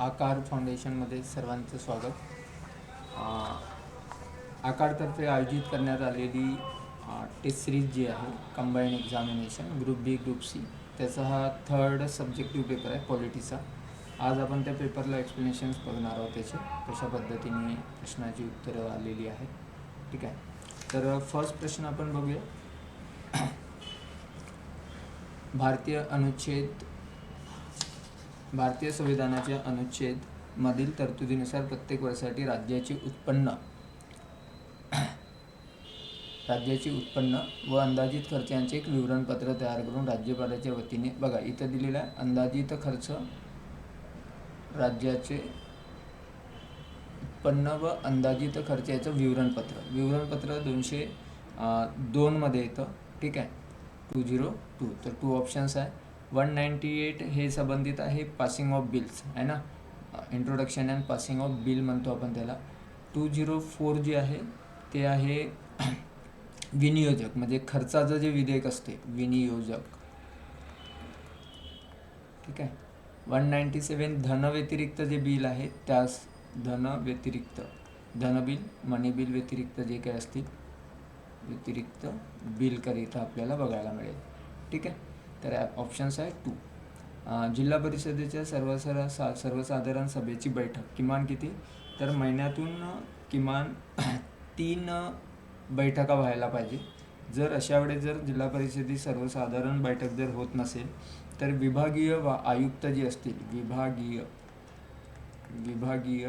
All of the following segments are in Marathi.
आकार फाउंडेशनमध्ये सर्वांचं स्वागत. आकारतर्फे आयोजित करण्यात आलेली टेस्ट सिरीज जी आहे कंबाईंड एक्झामिनेशन ग्रुप बी ग्रुप सी, त्याचा हा 3rd सब्जेक्टिव्ह पेपर आहे पॉलिटीचा. आज आपण त्या पेपरला एक्सप्लेनेशन्स बघणार आहोत, त्याचे कशा पद्धतीने प्रश्नाची उत्तरं आलेली आहेत. ठीक आहे, तर फर्स्ट प्रश्न आपण बघूया. भारतीय संविधानाच्या अनुच्छेद मधील तरतुदीनुसार प्रत्येक वर्षासाठी राज्याची उत्पन्न व अंदाजित खर्चांचे एक विवरणपत्र तयार करून राज्यपालाच्या वतीने, बघा इथं दिलेला आहे अंदाजित खर्च, राज्याचे उत्पन्न व अंदाजित खर्चाचं विवरणपत्र 202 मध्ये येतं. ठीक आहे, 202. तर 2 ऑप्शन्स आहे. 198 हे संबंधित आहे पासिंग ऑफ बिल्स आहे ना, introduction and passing of bill म्हणतो आपण त्याला. 204 जे आहे ते आहे विनियोजक, म्हणजे खर्चाचं जे विधेयक असते विनियोजक. ठीक आहे. 197 धन व्यतिरिक्त जे बिल आहे त्यास धन बिल, मनी बिल व्यतिरिक्त जे काही असतील व्यतिरिक्त बिल करिता आपल्याला बघायला मिळेल. ठीक आहे, तर ऑप्शन्स आहे 2. जिल्हा परिषदेच्या सर्वसाधारण सभेची बैठक किमान किती, तर महिन्यातून किमान 3 बैठका व्हायला पाहिजे. जर अशा वेळेस जर जिल्हा परिषदेची सर्वसाधारण बैठक जर होत नसेल तर विभागीय आयुक्त जे असतील, विभागीय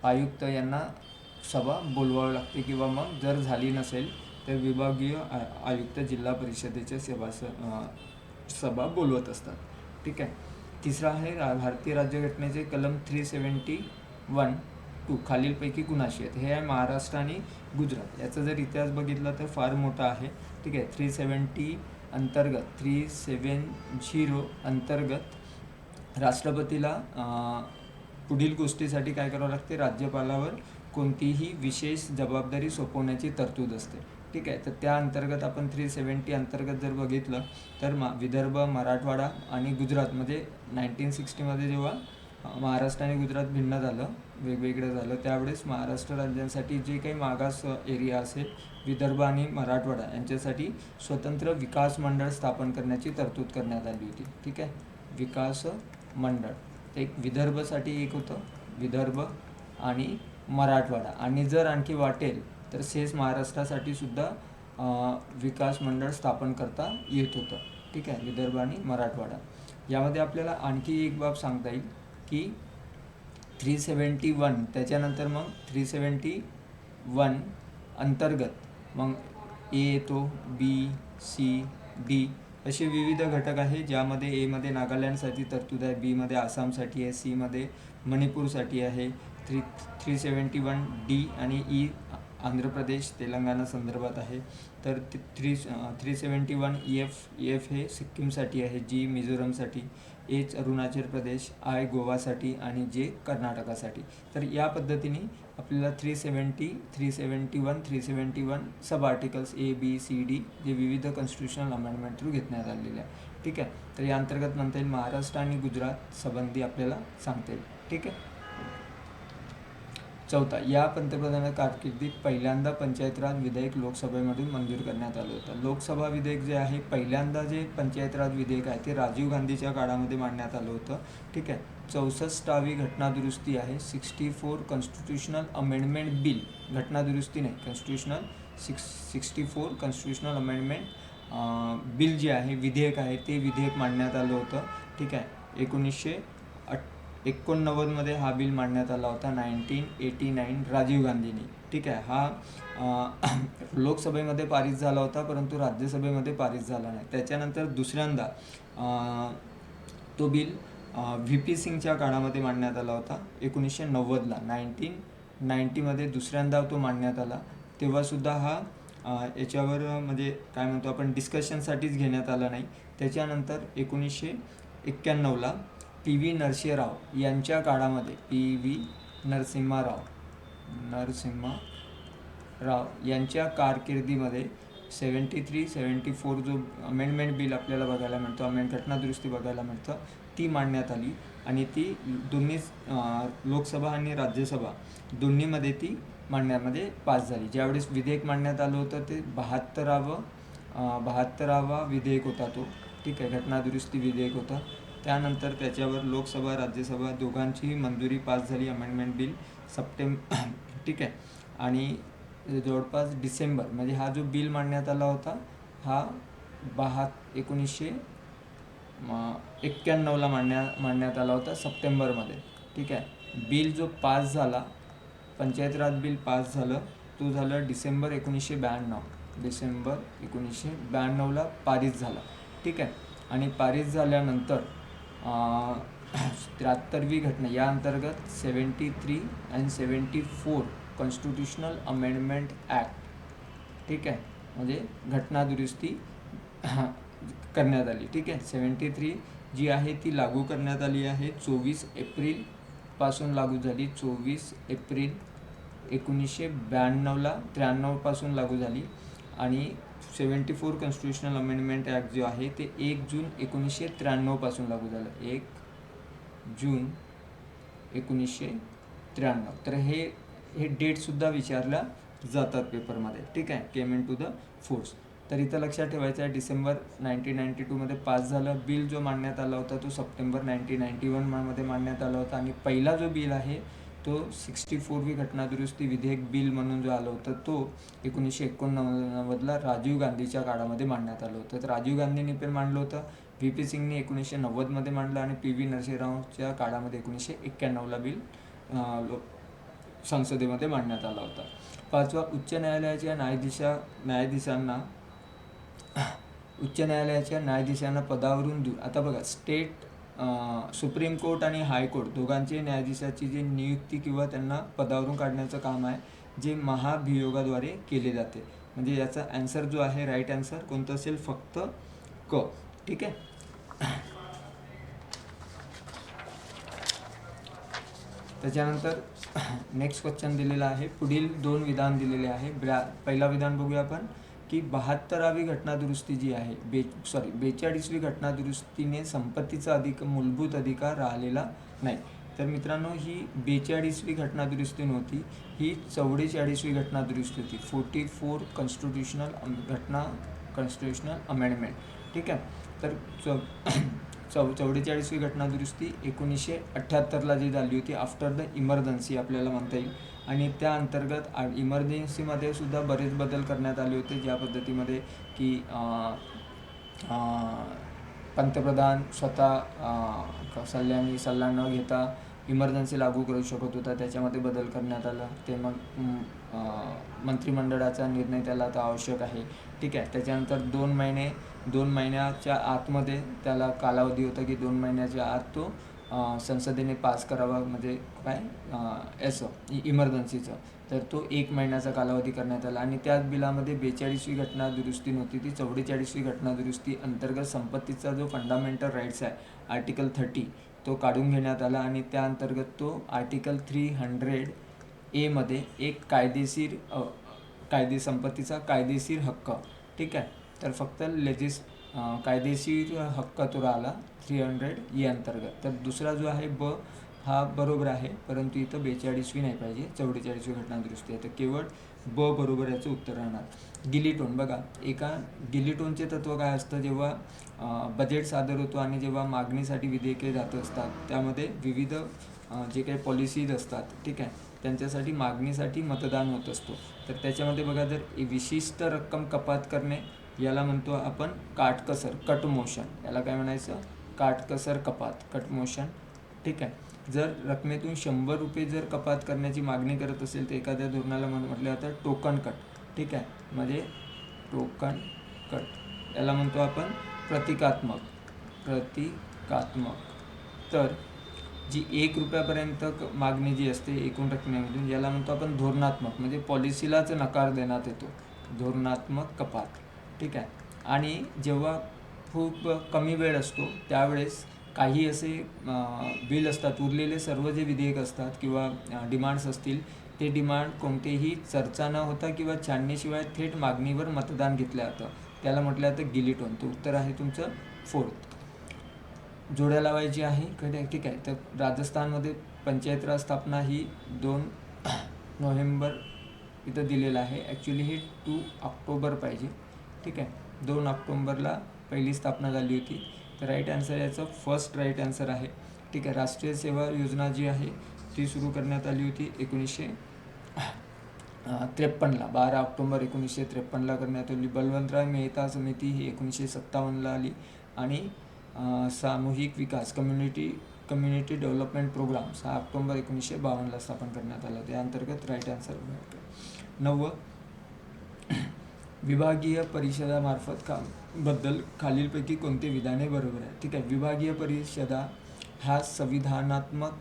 आयुक्त यांना सभा बोलवावी लागते, किंवा मग जर झाली नसेल तर विभागीय आयुक्त जिल्हा परिषदेच्या सभा बोलवत असतात. ठीक आहे. तिसरा आहे भारतीय राज्यघटनेचे कलम 371(2) खालीलपैकी कुणाशी आहेत. हे आहे महाराष्ट्र आणि गुजरात. याचा जर इतिहास बघितला तर फार मोठा आहे. ठीक आहे, 370 अंतर्गत राष्ट्रपतीला पुढील गोष्टीसाठी काय करावं लागते, राज्यपालावर कोणतीही विशेष जबाबदारी सोपवण्याची तरतूद असते. ठीक आहे, तर त्या अंतर्गत आपण 370 अंतर्गत जर बघितलं तर विदर्भ, मराठवाडा आणि गुजरातमध्ये 1960 जेव्हा महाराष्ट्र आणि गुजरात भिन्न झालं, वेगवेगळं झालं, त्यावेळेस महाराष्ट्र राज्यांसाठी जे काही मागास एरिया असेल, विदर्भ आणि मराठवाडा यांच्यासाठी स्वतंत्र विकास मंडळ स्थापन करण्याची तरतूद करण्यात आली होती. ठीक आहे, विकास मंडळ एक विदर्भसाठी एक होतं, विदर्भ आणि मराठवाडा, आणि जर आणखी वाटेल तर शेष महाराष्ट्रासाठी सुद्धा विकास मंडळ स्थापन करता येत होतं. ठीक आहे, विदर्भ आणि मराठवाडा. यामध्ये आपल्याला आणखी एक बाब सांगता येईल की 371 त्याच्यानंतर मग 371 अंतर्गत मग ए येतो, बी, सी, डी असे विविध घटक आहे, ज्यामध्ये एमध्ये नागालँडसाठी तरतूद आहे, बीमध्ये आसामसाठी आहे, सीमध्ये मणिपूरसाठी आहे, 371 डी आणि ई आंध्र प्रदेश, तेलंगणा संदर्भात आहे. तर 371 एफ हे सिक्कीमसाठी आहे, जी मिझोरमसाठी, एच अरुणाचल प्रदेश, आय गोवासाठी आणि जे कर्नाटकासाठी. तर या पद्धतीने आपल्याला 371 सब articles a, B, C, D J विविध कॉन्स्टिट्यूशनल अमेंडमेंट थ्रू घेण्यात आलेले आहे. ठीक आहे, तर या अंतर्गत म्हणता येईल महाराष्ट्र आणि गुजरात संबंधी आपल्याला सांगता येईल. ठीक आहे. 4. या पंतप्रधान कारकिर्दीत पहिल्यांदा पंचायत राज विधेयक लोकसभेमधून मंजूर करण्यात आलं होतं. लोकसभा विधेयक जे आहे, पहिल्यांदा जे पंचायत राज विधेयक आहे ते राजीव गांधीच्या काळामध्ये मांडण्यात आलं होतं. ठीक आहे. 64वी घटनादुरुस्ती आहे, 64 कॉन्स्टिट्यूशनल अमेंडमेंट बिल, घटनादुरुस्ती नाही, 64 कॉन्स्टिट्यूशनल अमेंडमेंट बिल जे आहे, विधेयक आहे, ते विधेयक मांडण्यात आलं होतं. ठीक आहे, 1989 हा बिल मांडण्यात आला होता, 1989 राजीव गांधींनी. ठीक आहे, हा लोकसभेमध्ये पारित झाला होता, परंतु राज्यसभेमध्ये पारित झाला नाही. त्याच्यानंतर दुसऱ्यांदा तो बिल व्ही पी सिंगच्या काळामध्ये मांडण्यात आला होता, 1990ला. 1990मध्ये दुसऱ्यांदा तो मांडण्यात आला, तेव्हासुद्धा हा याच्यावर म्हणजे काय म्हणतो आपण डिस्कशनसाठीच घेण्यात आला नाही. त्याच्यानंतर 1991ला पी व्ही नरसिंहराव यांच्या काळामध्ये, पी व्ही नरसिंहराव यांच्या कारकिर्दीमध्ये 73-74 जो अमेंडमेंट बिल आपल्याला बघायला मिळतो, घटनादुरुस्ती बघायला मिळतं, ती मांडण्यात आली आणि ती दोन्ही लोकसभा आणि राज्यसभा दोन्हीमध्ये ती मांडण्यामध्ये पास झाली. ज्यावेळेस विधेयक मांडण्यात आलं होतं ते 72वा विधेयक होता तो, ठीक आहे, घटनादुरुस्ती विधेयक होता. त्यानंतर त्याच्यावर लोकसभा राज्यसभा दोघांचीही मंजुरी पास झाली अमेंडमेंट बिल ठीक आहे. आणि जवळपास डिसेंबर म्हणजे हा जो बिल मांडण्यात आला होता हा 1991ला मांडण्यात आला होता सप्टेंबरमध्ये, ठीक आहे. बिल जो पास झाला, पंचायत राज बिल पास झालं, तो झालं डिसेंबर 1992ला पारित झाला, ठीक आहे. आणि पारित झाल्यानंतर 73वी घटना या अंतर्गत 73 आणि 74 कॉन्स्टिट्यूशनल अमेंडमेंट ॲक्ट, ठीक आहे, म्हणजे घटनादुरुस्ती करण्यात आली, ठीक आहे. 73 जी आहे ती लागू करण्यात आली आहे, 24 एप्रिलपासून लागू झाली. 24 एप्रिल 1993 पासून लागू झाली. आणि 74 कॉन्स्टिट्यूशनल अमेंडमेंट ॲक्ट जो आहे ते 1 जून 1993 पासून लागू झालं, 1 जून 1993. तर हे डेटसुद्धा विचारल्या जातात पेपरमध्ये, ठीक आहे. केम इन टू द फोर्स. तर इथं लक्षात ठेवायचं आहे डिसेंबर 1992मध्ये पास झालं. बिल जो मांडण्यात आला होता तो सप्टेंबर 1991मध्ये मांडण्यात आला होता. आणि पहिला जो बिल आहे तो 64वी घटनादुरुस्ती विधेयक बिल म्हणून जो आलं होतं तो 1989ला राजीव गांधीच्या काळामध्ये मांडण्यात आलं होतं. तर राजीव गांधींनी पण मांडलं होतं, VP सिंगने 1990मध्ये मांडलं आणि PV नरसिंहरावच्या काळामध्ये 1991ला बिल संसदेमध्ये मांडण्यात आला होता. 5वा, उच्च न्यायालयाच्या न्यायाधीशांना पदावरून दूर. आता बघा, स्टेट सुप्रीम कोर्ट आणि हायकोर्ट दोघांचे न्यायाधीशाची जी नियुक्ती किंवा त्यांना पदावरून काढण्याचं काम आहे जे महाभियोगाद्वारे केले जाते. म्हणजे याचा ॲन्सर जो आहे, राईट ॲन्सर कोणतं असेल, फक्त क, ठीक आहे. त्याच्यानंतर नेक्स्ट क्वेश्चन दिलेला आहे. पुढील 2 विधान दिलेले आहे. पहिला विधान बघूया आपण की 72वी घटनादुरुस्ती जी आहे 42वी घटनादुरुस्तीने संपत्तीचा मूलभूत अधिकार राहिलेला नाही. तर मित्रांनो, ही 42वी घटनादुरुस्ती नव्हती, ही 44वी घटनादुरुस्ती होती. 44 कॉन्स्टिट्यूशनल अमेंडमेंट, ठीक आहे. तर 44वी घटनादुरुस्ती 1978ला जी झाली होती, आफ्टर द इमर्जन्सी आपल्याला म्हणता येईल. आणि त्या अंतर्गत इमर्जन्सीमध्ये सुद्धा बरेच बदल करण्यात आले होते, ज्या पद्धतीमध्ये की पंतप्रधान स्वतः सल्ला न घेता इमर्जन्सी लागू करू शकत होता, त्याच्यामध्ये बदल करण्यात आला. ते मग मंत्रिमंडळाचा निर्णय त्याला आता आवश्यक आहे, ठीक आहे. त्याच्यानंतर 2 महिन्याच्या आतमध्ये त्याला कालावधी होता की 2 महिन्याच्या आत तो संसदेने पास करावा, म्हणजे इमर्जन्सीचं. तर तो 1 महिन्याचा कालावधी करण्यात आला. आणि त्याच बिलामध्ये 42वी घटनादुरुस्ती नव्हती, ती 44वी घटनादुरुस्ती अंतर्गत संपत्तीचा जो फंडामेंटल राईट्स आहे आर्टिकल 30 तो काढून घेण्यात आला. आणि त्या अंतर्गत तो आर्टिकल 300A मध्ये एक संपत्तीचा कायदेशीर हक्क, ठीक आहे. तर फक्त कायदेशीर हक्क तो राहिला 300A अंतर्गत. तर दुसरा जो आहे ब हा बरोबर आहे, परंतु इथं 42वी नाही पाहिजे, 44वी घटनादुरुस्ती आहे. तर केवळ ब बरोबर याचं उत्तर राहणार. गिलीटोन बघा, गिलीटोनचे तत्त्व काय असतं, जेव्हा बजेट सादर होतो आणि जेव्हा मागणीसाठी विधेयके जात असतात त्यामध्ये विविध जे काही पॉलिसीज असतात, ठीक आहे, त्यांच्यासाठी मागणीसाठी मतदान होत असतो. तर त्याच्यामध्ये बघा, जर विशिष्ट रक्कम कपात करणे याला म्हणतो आपण काटकसर, कट मोशन. याला काय म्हणायचं, काटकसर कपात, कट मोशन, ठीक आहे. जर रकमेतून 100 रुपये जर कपात करण्याची मागणी करत असेल तर एखाद्या धोरणाला म्हटलं जातं टोकन कट, ठीक आहे, म्हणजे टोकन कट. याला म्हणतो आपण प्रतिकात्मक. तर जी 1 रुपयापर्यंत मागणी जी असते एकूण रकमेमधून याला म्हणतो आपण धोरणात्मक, म्हणजे पॉलिसीलाच नकार देण्यात येतो, धोरणात्मक कपात, ठीक आहे. आणि जेव्हा खूप कमी वेळ असतो त्यावेळेस काही असे बिल असतात, उरलेले सर्व जे विधेयक असतात किंवा डिमांड्स असतील ते डिमांड कोणतेही चर्चा न होता किंवा छाननीशिवाय थेट मागणीवर मतदान घेतलं जातं, त्याला म्हटलं जातं गिलीटोन. तर उत्तर आहे तुमचं 4th. जोड्या लावायची आहे कडे, ठीक आहे. तर राजस्थानमध्ये पंचायत राज स्थापना ही 2 नोव्हेंबर इथं दिलेलं आहे. ॲक्च्युली ही 2 ऑक्टोबर पाहिजे, ठीक आहे. 2 ऑक्टोंबरला पहिली स्थापना झाली होती. तर राईट आन्सर याचं फर्स्ट राईट आन्सर आहे, ठीक आहे. राष्ट्रीय सेवा योजना जी आहे ती सुरू करण्यात आली होती 1953ला, 12 ऑक्टोबर 1953ला करण्यात आली. बलवंतराय मेहता समिती ही 1957ला आली. आणि सामूहिक विकास कम्युनिटी डेव्हलपमेंट प्रोग्राम 6 ऑक्टोबर 1952ला स्थापन करण्यात आला. त्या अंतर्गत राईट आन्सर. 9. विभागीय परिषदामार्फत बद्दल खालीलपैकी कोणते विधाने बरोबर आहे, ठीक आहे. विभागीय परिषदा ह्या संविधानात्मक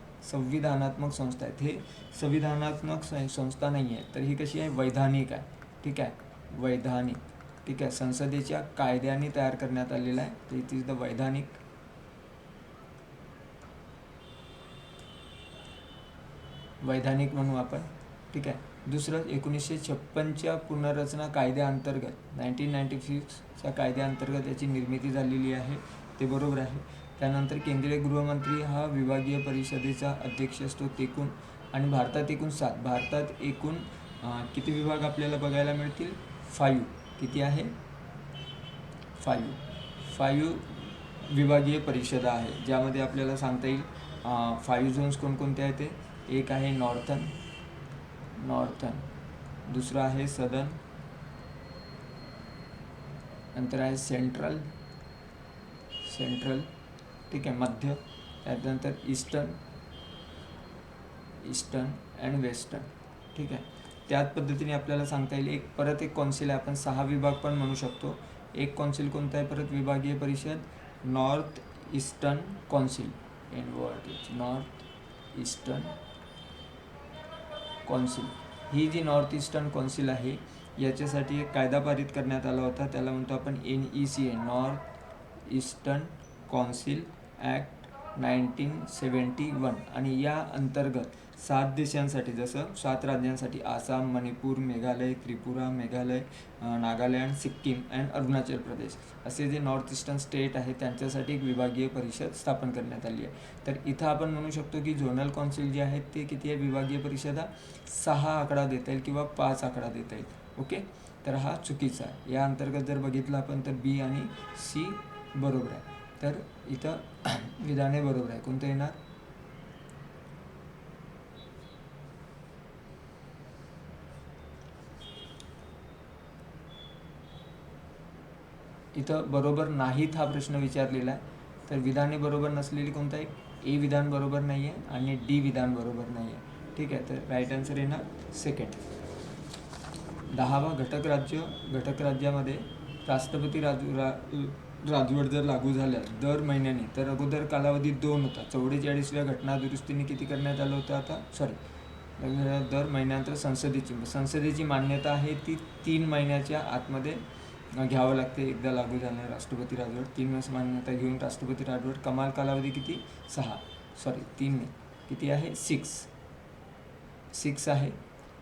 संस्था आहेत. हे संविधानात्मक संस्था नाही आहे, तर ही कशी आहे, वैधानिक आहे, ठीक आहे. वैधानिक, ठीक आहे. संसदेच्या कायद्याने तयार करण्यात आलेला आहे, तर इट इज द वैधानिक. वैधानिक म्हणू आपण, ठीक आहे. दुसरं 1956च्या पुनर्रचना कायद्याअंतर्गत 1996च्या कायद्याअंतर्गत याची निर्मिती झालेली आहे, ते बरोबर आहे. त्यानंतर केंद्रीय गृहमंत्री हा विभागीय परिषदेचा अध्यक्ष असतो. एकूण आणि भारतात एकूण 7, भारतात एकूण किती विभाग आपल्याला बघायला मिळतील, 5. किती आहे, 5 विभागीय परिषदा आहे, ज्यामध्ये आपल्याला सांगता येईल 5 झोन्स कोणकोणते आहेत ते. एक आहे नॉर्थन, दुसरं आहे सदर्न, नंतर आहे सेंट्रल, ठीक आहे, मध्य. त्यानंतर ईस्टर्न अँड वेस्टर्न, ठीक आहे. त्याच पद्धतीने आपल्याला सांगता येईल परत एक कौन्सिल आहे, आपण 6 विभाग पण म्हणू शकतो. एक कौन्सिल कोणतं आहे परत विभागीय परिषद, north eastern council, north eastern council. ही जी नॉर्थ ईस्टर्न कौन्सिल आहे याच्यासाठी एक कायदा पारित करण्यात आला होता, त्याला म्हणतो आपण NECA, north eastern council act 1971. आणि या अंतर्गत 7 देशांसाठी, जसं 7 राज्यांसाठी आसाम, मणिपूर, मेघालय, त्रिपुरा, नागालँड, सिक्कीम अँड अरुणाचल प्रदेश असे जे नॉर्थ ईस्टर्न स्टेट आहे त्यांच्यासाठी एक विभागीय परिषद स्थापन करण्यात आली आहे. तर इथं आपण म्हणू शकतो की झोनल कौन्सिल जे आहेत ते किती आहे, विभागीय परिषदा 6 आकडा देता येईल किंवा 5 आकडा देता येईल, ओके. तर हा चुकीचा आहे. या अंतर्गत जर बघितलं आपण तर B आणि C बरोबर आहे. तर इथं विधाने बरोबर आहे. कोणतं येणार, इथं बरोबर नाहीत हा प्रश्न विचारलेला आहे. तर विधाने बरोबर नसलेली कोणतं आहे, A विधान बरोबर नाही आहे आणि D विधान बरोबर नाही आहे, ठीक आहे. तर राईट आन्सर येणार सेकंड. 10वा घटक राज्यामध्ये राष्ट्रपती राजवट जर लागू झाल्यास दर महिन्याने, तर अगोदर कालावधी 2 होता. 44व्या घटना दुरुस्तीने किती करण्यात आलं होतं, आता दर महिन्यानंतर संसदेची मान्यता आहे ती 3 महिन्याच्या आतमध्ये घ्यावं लागते. एकदा लागू झालं राष्ट्रपती राजवट 3 महिन्यास मान्यता घेऊन राष्ट्रपती राजवट. कमाल कालावधी किती, 3 नाही, किती आहे, 6 आहे,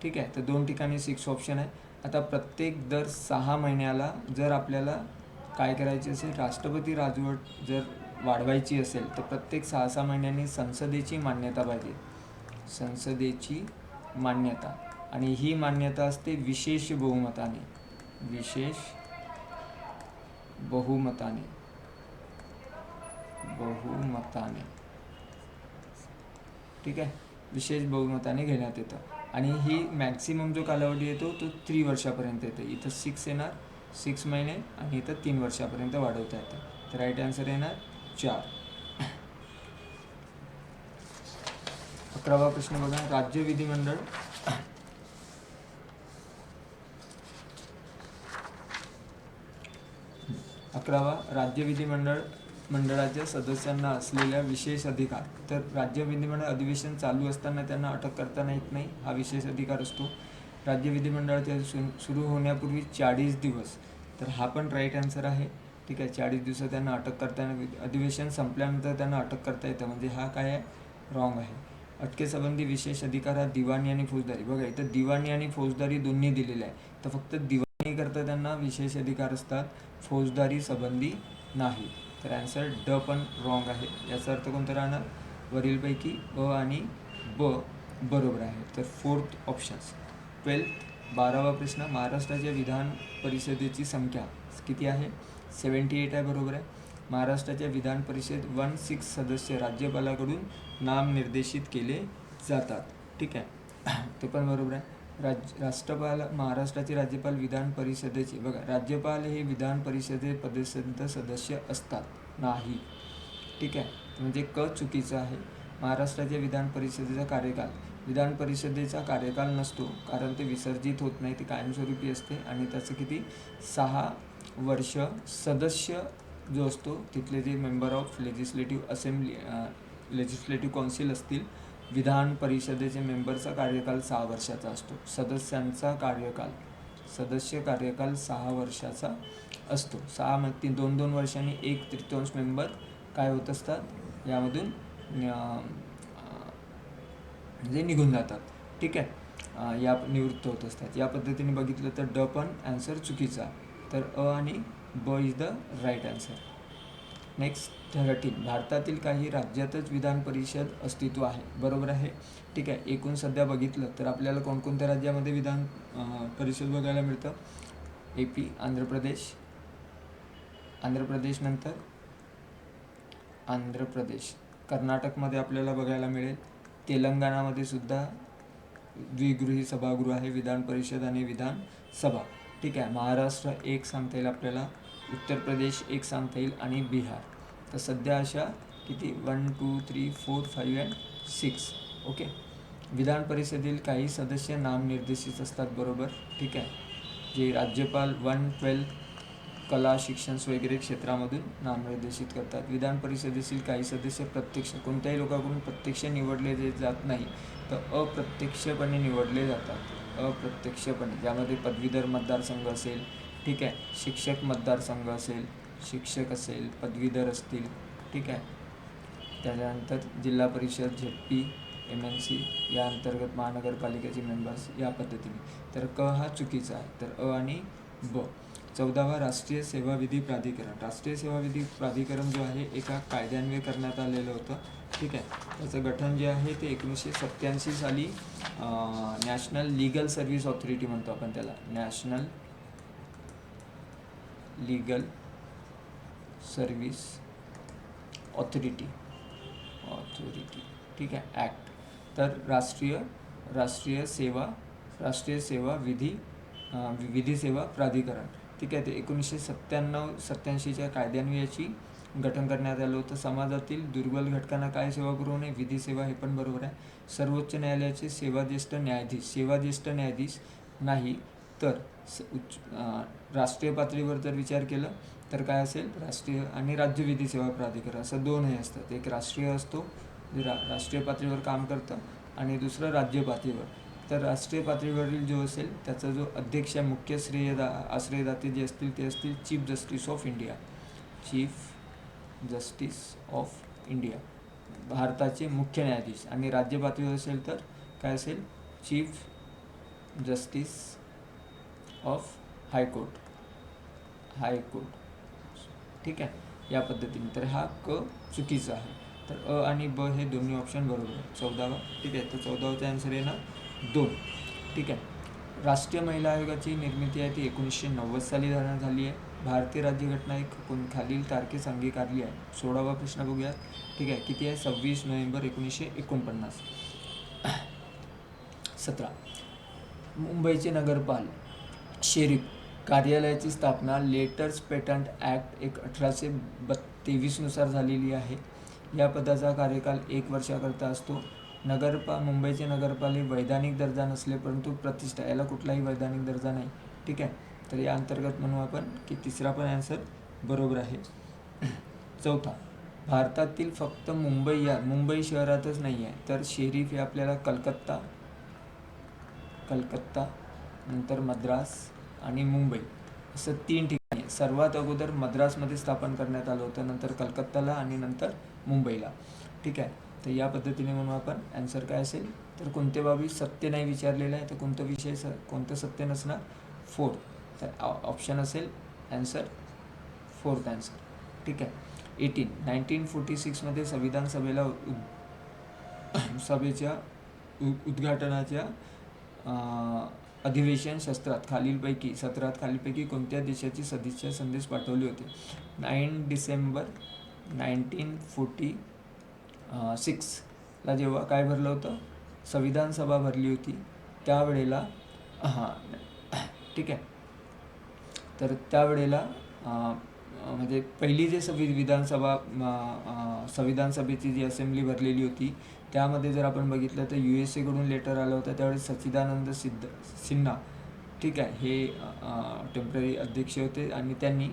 ठीक आहे. तर 2 ठिकाणी 6 ऑप्शन आहे. आता प्रत्येक दर 6 महिन्याला जर आपल्याला काय करायचे असेल, राष्ट्रपती राजवट जर वाढवायची असेल तर प्रत्येक 6 महिन्यांनी संसदेची मान्यता पाहिजे, संसदेची मान्यता. आणि ही मान्यता असते विशेष बहुमताने, ठीक आहे. विशेष बहुमताने घेण्यात येतं. आणि ही मॅक्सिमम जो कालावधी येतो तो 3 वर्षापर्यंत येतो. इथं 6 येणार, 6 महिने, आणि इथं 3 वर्षापर्यंत वाढवता येतं. तर राईट आन्सर येणार 4. 11वा प्रश्न बघा, राज्य विधिमंडळ 11वा राज्य विधिमंडळाच्या सदस्यांना असलेल्या विशेष अधिकार. तर राज्य विधिमंडळ अधिवेशन चालू असताना त्यांना अटक करताना येत नाही, हा विशेष अधिकार असतो. राज्य विधिमंडळाचे सुरू होण्यापूर्वी 40 दिवस, तर हा पण राईट आन्सर आहे, ठीक आहे. 40 दिवस त्यांना अटक करताना, अधिवेशन संपल्यानंतर त्यांना अटक करता येतं, म्हणजे हा काय आहे, रॉंग आहे. अटकेसंबंधी विशेष अधिकार हा दिवाणी आणि फौजदारी. बघा इथं दिवाणी आणि फौजदारी दोन्ही दिलेले आहे, तर फक्त दिवाणी करता त्यांना विशेष अधिकार असतात, फौजदारी संबंधी नाही. तर ॲन्सर ड पण रॉंग आहे. याचा अर्थ कोणतं राहणार? वरीलपैकी अ आणि ब बरोबर आहे. तर फोर्थ ऑप्शन्स. 12वा प्रश्न, महाराष्ट्राच्या विधान परिषदेची संख्या किती आहे? 78 आहे. बरोबर आहे. महाराष्ट्राच्या विधान परिषद 16 सदस्य राज्यपालाकडून नामनिर्देशित केले जातात. ठीक आहे, ते पण बरोबर आहे. राष्ट्रपाल, महाराष्ट्राचे राज्यपाल विधान परिषदेचे, बघा, राज्यपाल हे विधान परिषदे पदसिद्ध सदस्य असतात नाही. ठीक आहे, म्हणजे क चुकीचं आहे. महाराष्ट्राच्या विधान परिषदेचा कार्यकाल, विधान परिषदेचा कार्यकाल नसतो, कारण ते विसर्जित होत नाही, ते कायमस्वरूपी असते आणि त्याचं किती 6 वर्ष. सदस्य जो असतो तिथले जे member of legislative assembly, legislative council असतील, विधान परिषदेचे मेंबरचा कार्यकाल 6 वर्षाचा असतो. सदस्य कार्यकाल 6 वर्षाचा असतो. 6 2 वर्षांनी 1/3 मेंबर काय होत असतात यामधून, म्हणजे निघून जातात. ठीक आहे, या निवृत्त होत असतात. या पद्धतीने बघितलं तर ड पण ॲन्सर चुकीचा. तर अ आणि ब is the right answer. Next 13, भारतातील काही राज्यातच विधान परिषद अस्तित्व आहे. बरोबर आहे. ठीक आहे, एकूण सध्या बघितलं तर आपल्याला कोणकोणत्या राज्यामध्ये विधान परिषद बघायला मिळतं? AP, आंध्र प्रदेश, नंतर आंध्र प्रदेश, कर्नाटकमध्ये आपल्याला बघायला मिळेल, तेलंगणामध्ये सुद्धा द्विगृही सभागृह आहे, विधान परिषद आणि विधानसभा. ठीक आहे, महाराष्ट्र एक सांगता येईल आपल्याला, उत्तर प्रदेश एक सांगता येईल आणि बिहार. तर सध्या अशा किती 1 2 3 4 5 अँड 6. ओके, विधान परिषदेतील काही सदस्य नामनिर्देशित असतात. बरोबर. ठीक आहे, जे राज्यपाल 1-12 कला, शिक्षण वगैरे क्षेत्रामधून नामनिर्देशित करतात. विधान परिषदेतील काही सदस्य प्रत्यक्ष, कोणत्याही लोकांकडून प्रत्यक्ष निवडले जात नाही, तर अप्रत्यक्षपणे निवडले जातात. अप्रत्यक्षपणे, ज्यामध्ये पदवीधर मतदारसंघ असेल, ठीक आहे, शिक्षक मतदारसंघ असेल, शिक्षक असेल, पदवीधर असतील. ठीक आहे, त्याच्यानंतर जिल्हा परिषद, ZP, MNC या अंतर्गत महानगरपालिकेचे मेंबर्स, या पद्धतीने. तर क हा चुकीचा आहे. तर अ आणि ब. 14वा, राष्ट्रीय सेवा विधी प्राधिकरण. राष्ट्रीय सेवा विधी प्राधिकरण जो आहे एका कायद्यान्वये करण्यात आलेलं होतं. ठीक आहे, त्याचं गठन जे आहे ते 1987 साली नॅशनल लीगल सर्व्हिस ऑथॉरिटी म्हणतो आपण त्याला, नॅशनल लीगल सर्व्हिस ऑथॉरिटी. ठीक आहे, ॲक्ट. तर राष्ट्रीय सेवा विधी सेवा प्राधिकरण. ठीक आहे, ते 1987-87च्या कायद्यान्वयाची गठन करण्यात आलं होतं. समाजातील दुर्बल घटकांना काय सेवा पुरवणे? विधी सेवा. हे पण बरोबर आहे. सर्वोच्च न्यायालयाचे सेवाज्येष्ठ न्यायाधीश नाही, तर राष्ट्रीय पातळीवर जर विचार केला तर काय असेल? राष्ट्रीय आणि राज्य विधी सेवा प्राधिकरण असं 2 हे असतात. एक राष्ट्रीय असतो, जे राष्ट्रीय पातळीवर काम करतं, आणि दुसरं राज्य पातळीवर. तर राष्ट्रीय पातळीवरील जो असेल त्याचा जो अध्यक्ष, मुख्य आश्रयदाते जे असतील ते असतील चीफ जस्टिस ऑफ इंडिया, भारताचे मुख्य न्यायाधीश. आणि राज्य पातळीवर असेल तर काय असेल? Chief justice of high court. ठीक आहे, या पद्धतीने. तर हा क चुकीचा आहे. तर अ आणि ब हे दोन्ही ऑप्शन बरोबर आहे. 14वा. ठीक आहे, तर 14वाचा आन्सर आहे ना 2. ठीक आहे, राष्ट्रीय महिला आयोगाची निर्मिती आहे ती 1990 साली झाली आहे. भारतीय राज्यघटना एक खालील तारखेस अंगीकारली आहे. 16वा प्रश्न बघूयात. ठीक आहे, किती आहे? 26 नोव्हेंबर 1949. 17, मुंबईचे नगरपाल शेरीफ कार्यालयाची स्थापना लेटर्स पेटंट ॲक्ट 1823 नुसार झालेली आहे. या पदाचा कार्यकाल 1 वर्षाकरता असतो. मुंबईचे नगरपाल हे वैधानिक दर्जा नसले परंतु प्रतिष्ठा, याला कुठलाही वैधानिक दर्जा नाही. ठीक आहे, तर या अंतर्गत म्हणू आपण की तिसरा पण ॲन्सर बरोबर आहे. 4था, भारतातील फक्त मुंबई शहरातच नाही आहे, तर शेरीफ हे आपल्याला कलकत्ता, नंतर मद्रास आणि मुंबई असं 3 ठिकाणी. सर्वात अगोदर मद्रासमध्ये स्थापन करण्यात आलं होतं, नंतर कलकत्ताला आणि नंतर मुंबईला. ठीक आहे, तर या पद्धतीने म्हणून आपण ॲन्सर काय असेल? तर कोणत्या बाबी सत्य नाही विचारलेलं आहे, तर कोणतं सत्य नसणार? 4. तर ऑप्शन असेल ॲन्सर 4th ॲन्सर. ठीक आहे, 1946मध्ये संविधान सभेच्या उद्घाटनाच्या अधिवेशन सत्रात खालीलपैकी कोणत्या देशाची सदिच्छा संदेश पाठवले होते? 9 डिसेंबर 1946ला जेव्हा काय भरलं होतं, संविधान सभा भरली होती त्यावेळेला ठीक आहे. तर त्यावेळेला म्हणजे पहिली जे संविधान सभेची जी असेंब्ली भरलेली होती त्यामध्ये जर आपण बघितलं तर USA कडून लेटर आलं होतं. त्यावेळेस सच्चिदानंद सिन्हा ठीक आहे हे टेम्पररी अध्यक्ष होते आणि त्यांनी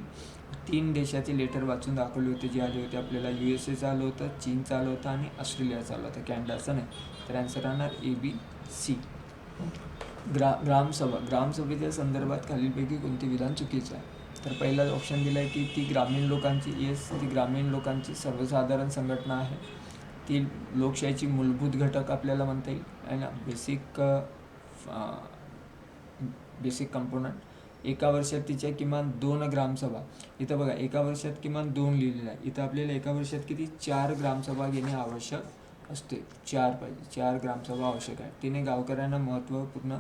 3 देशाचे लेटर वाचून दाखवले होते जे आले होते आपल्याला. USAचं आलं होतं, चीनचं आलं होतं आणि ऑस्ट्रेलियाचं आलं होतं, कॅनडाचं नाही. तर आन्सर राहणार ABC. ग्रामसभेच्या संदर्भात खालीलपैकी कोणते विधान चुकीचं आहे? तर पहिला ऑप्शन दिला आहे की ती ग्रामीण लोकांची सर्वसाधारण संघटना आहे. ती लोकशाहीची मूलभूत घटक आपल्याला म्हणता येईल आहे ना, बेसिक कंपोनंट. एका वर्षात तिच्या किमान 2 ग्रामसभा. इथं बघा एका वर्षात किमान 2 लिहिलेलं आहे. इथं आपल्याला एका वर्षात किती 4 ग्रामसभा घेणे आवश्यक असते. 4 पाहिजे, 4 ग्रामसभा आवश्यक आहे. तिने गावकऱ्यांना महत्त्वपूर्ण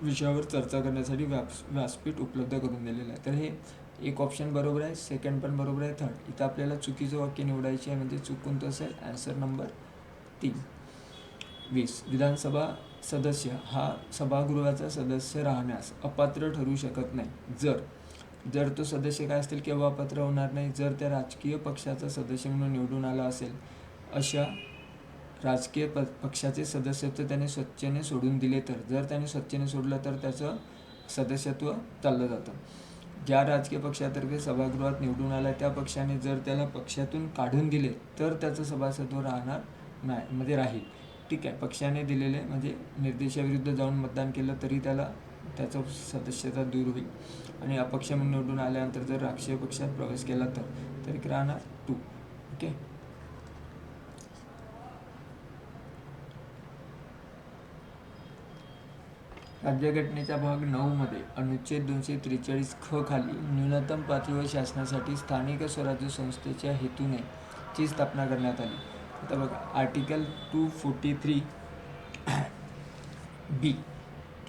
विषयावर चर्चा करण्यासाठी व्यासपीठ उपलब्ध करून दिलेलं आहे. तर हे एक ऑप्शन बरोबर आहे, सेकंड पण बरोबर आहे, थर्ड. इथं आपल्याला चुकीचं वाक्य निवडायचे आहे म्हणजे चुकून असेल आन्सर नंबर 3. 20 विधानसभा सदस्य हा सभागृहाचा सदस्य राहण्यास अपात्र ठरू शकत नाही जर तो सदस्य काय असतील किंवा अपात्र होणार नाही जर त्या राजकीय पक्षाचा सदस्य म्हणून निवडून आला असेल. अशा राजकीय पक्षाचे सदस्यत्व त्याने स्वच्छेने सोडून दिले तर. जर त्याने स्वच्छेने सोडलं तर त्याचं सदस्यत्व चाललं जातं. ज्या राजकीय पक्षातर्फे सभागृहात निवडून आला त्या पक्षाने जर त्याला पक्षातून काढून दिले तर त्याचं सभासत्व राहणार नाही म्हणजे राहील. ठीक आहे. पक्षाने दिलेले म्हणजे निर्देशाविरुद्ध जाऊन मतदान केलं तरी त्याचं सदस्यता दूर होईल. आणि अपक्ष म्हणून निवडून आल्यानंतर जर राजकीय पक्षात प्रवेश केला तर राहणार 2. ओके. राज्यघटनेच्या भाग 9 मध्ये अनुच्छेद 243 ख खाली न्यूनतम पातळीवर शासनासाठी स्थानिक स्वराज्य संस्थेच्या हेतूने ची स्थापना करण्यात आली. आता बघा आर्टिकल 243 बी.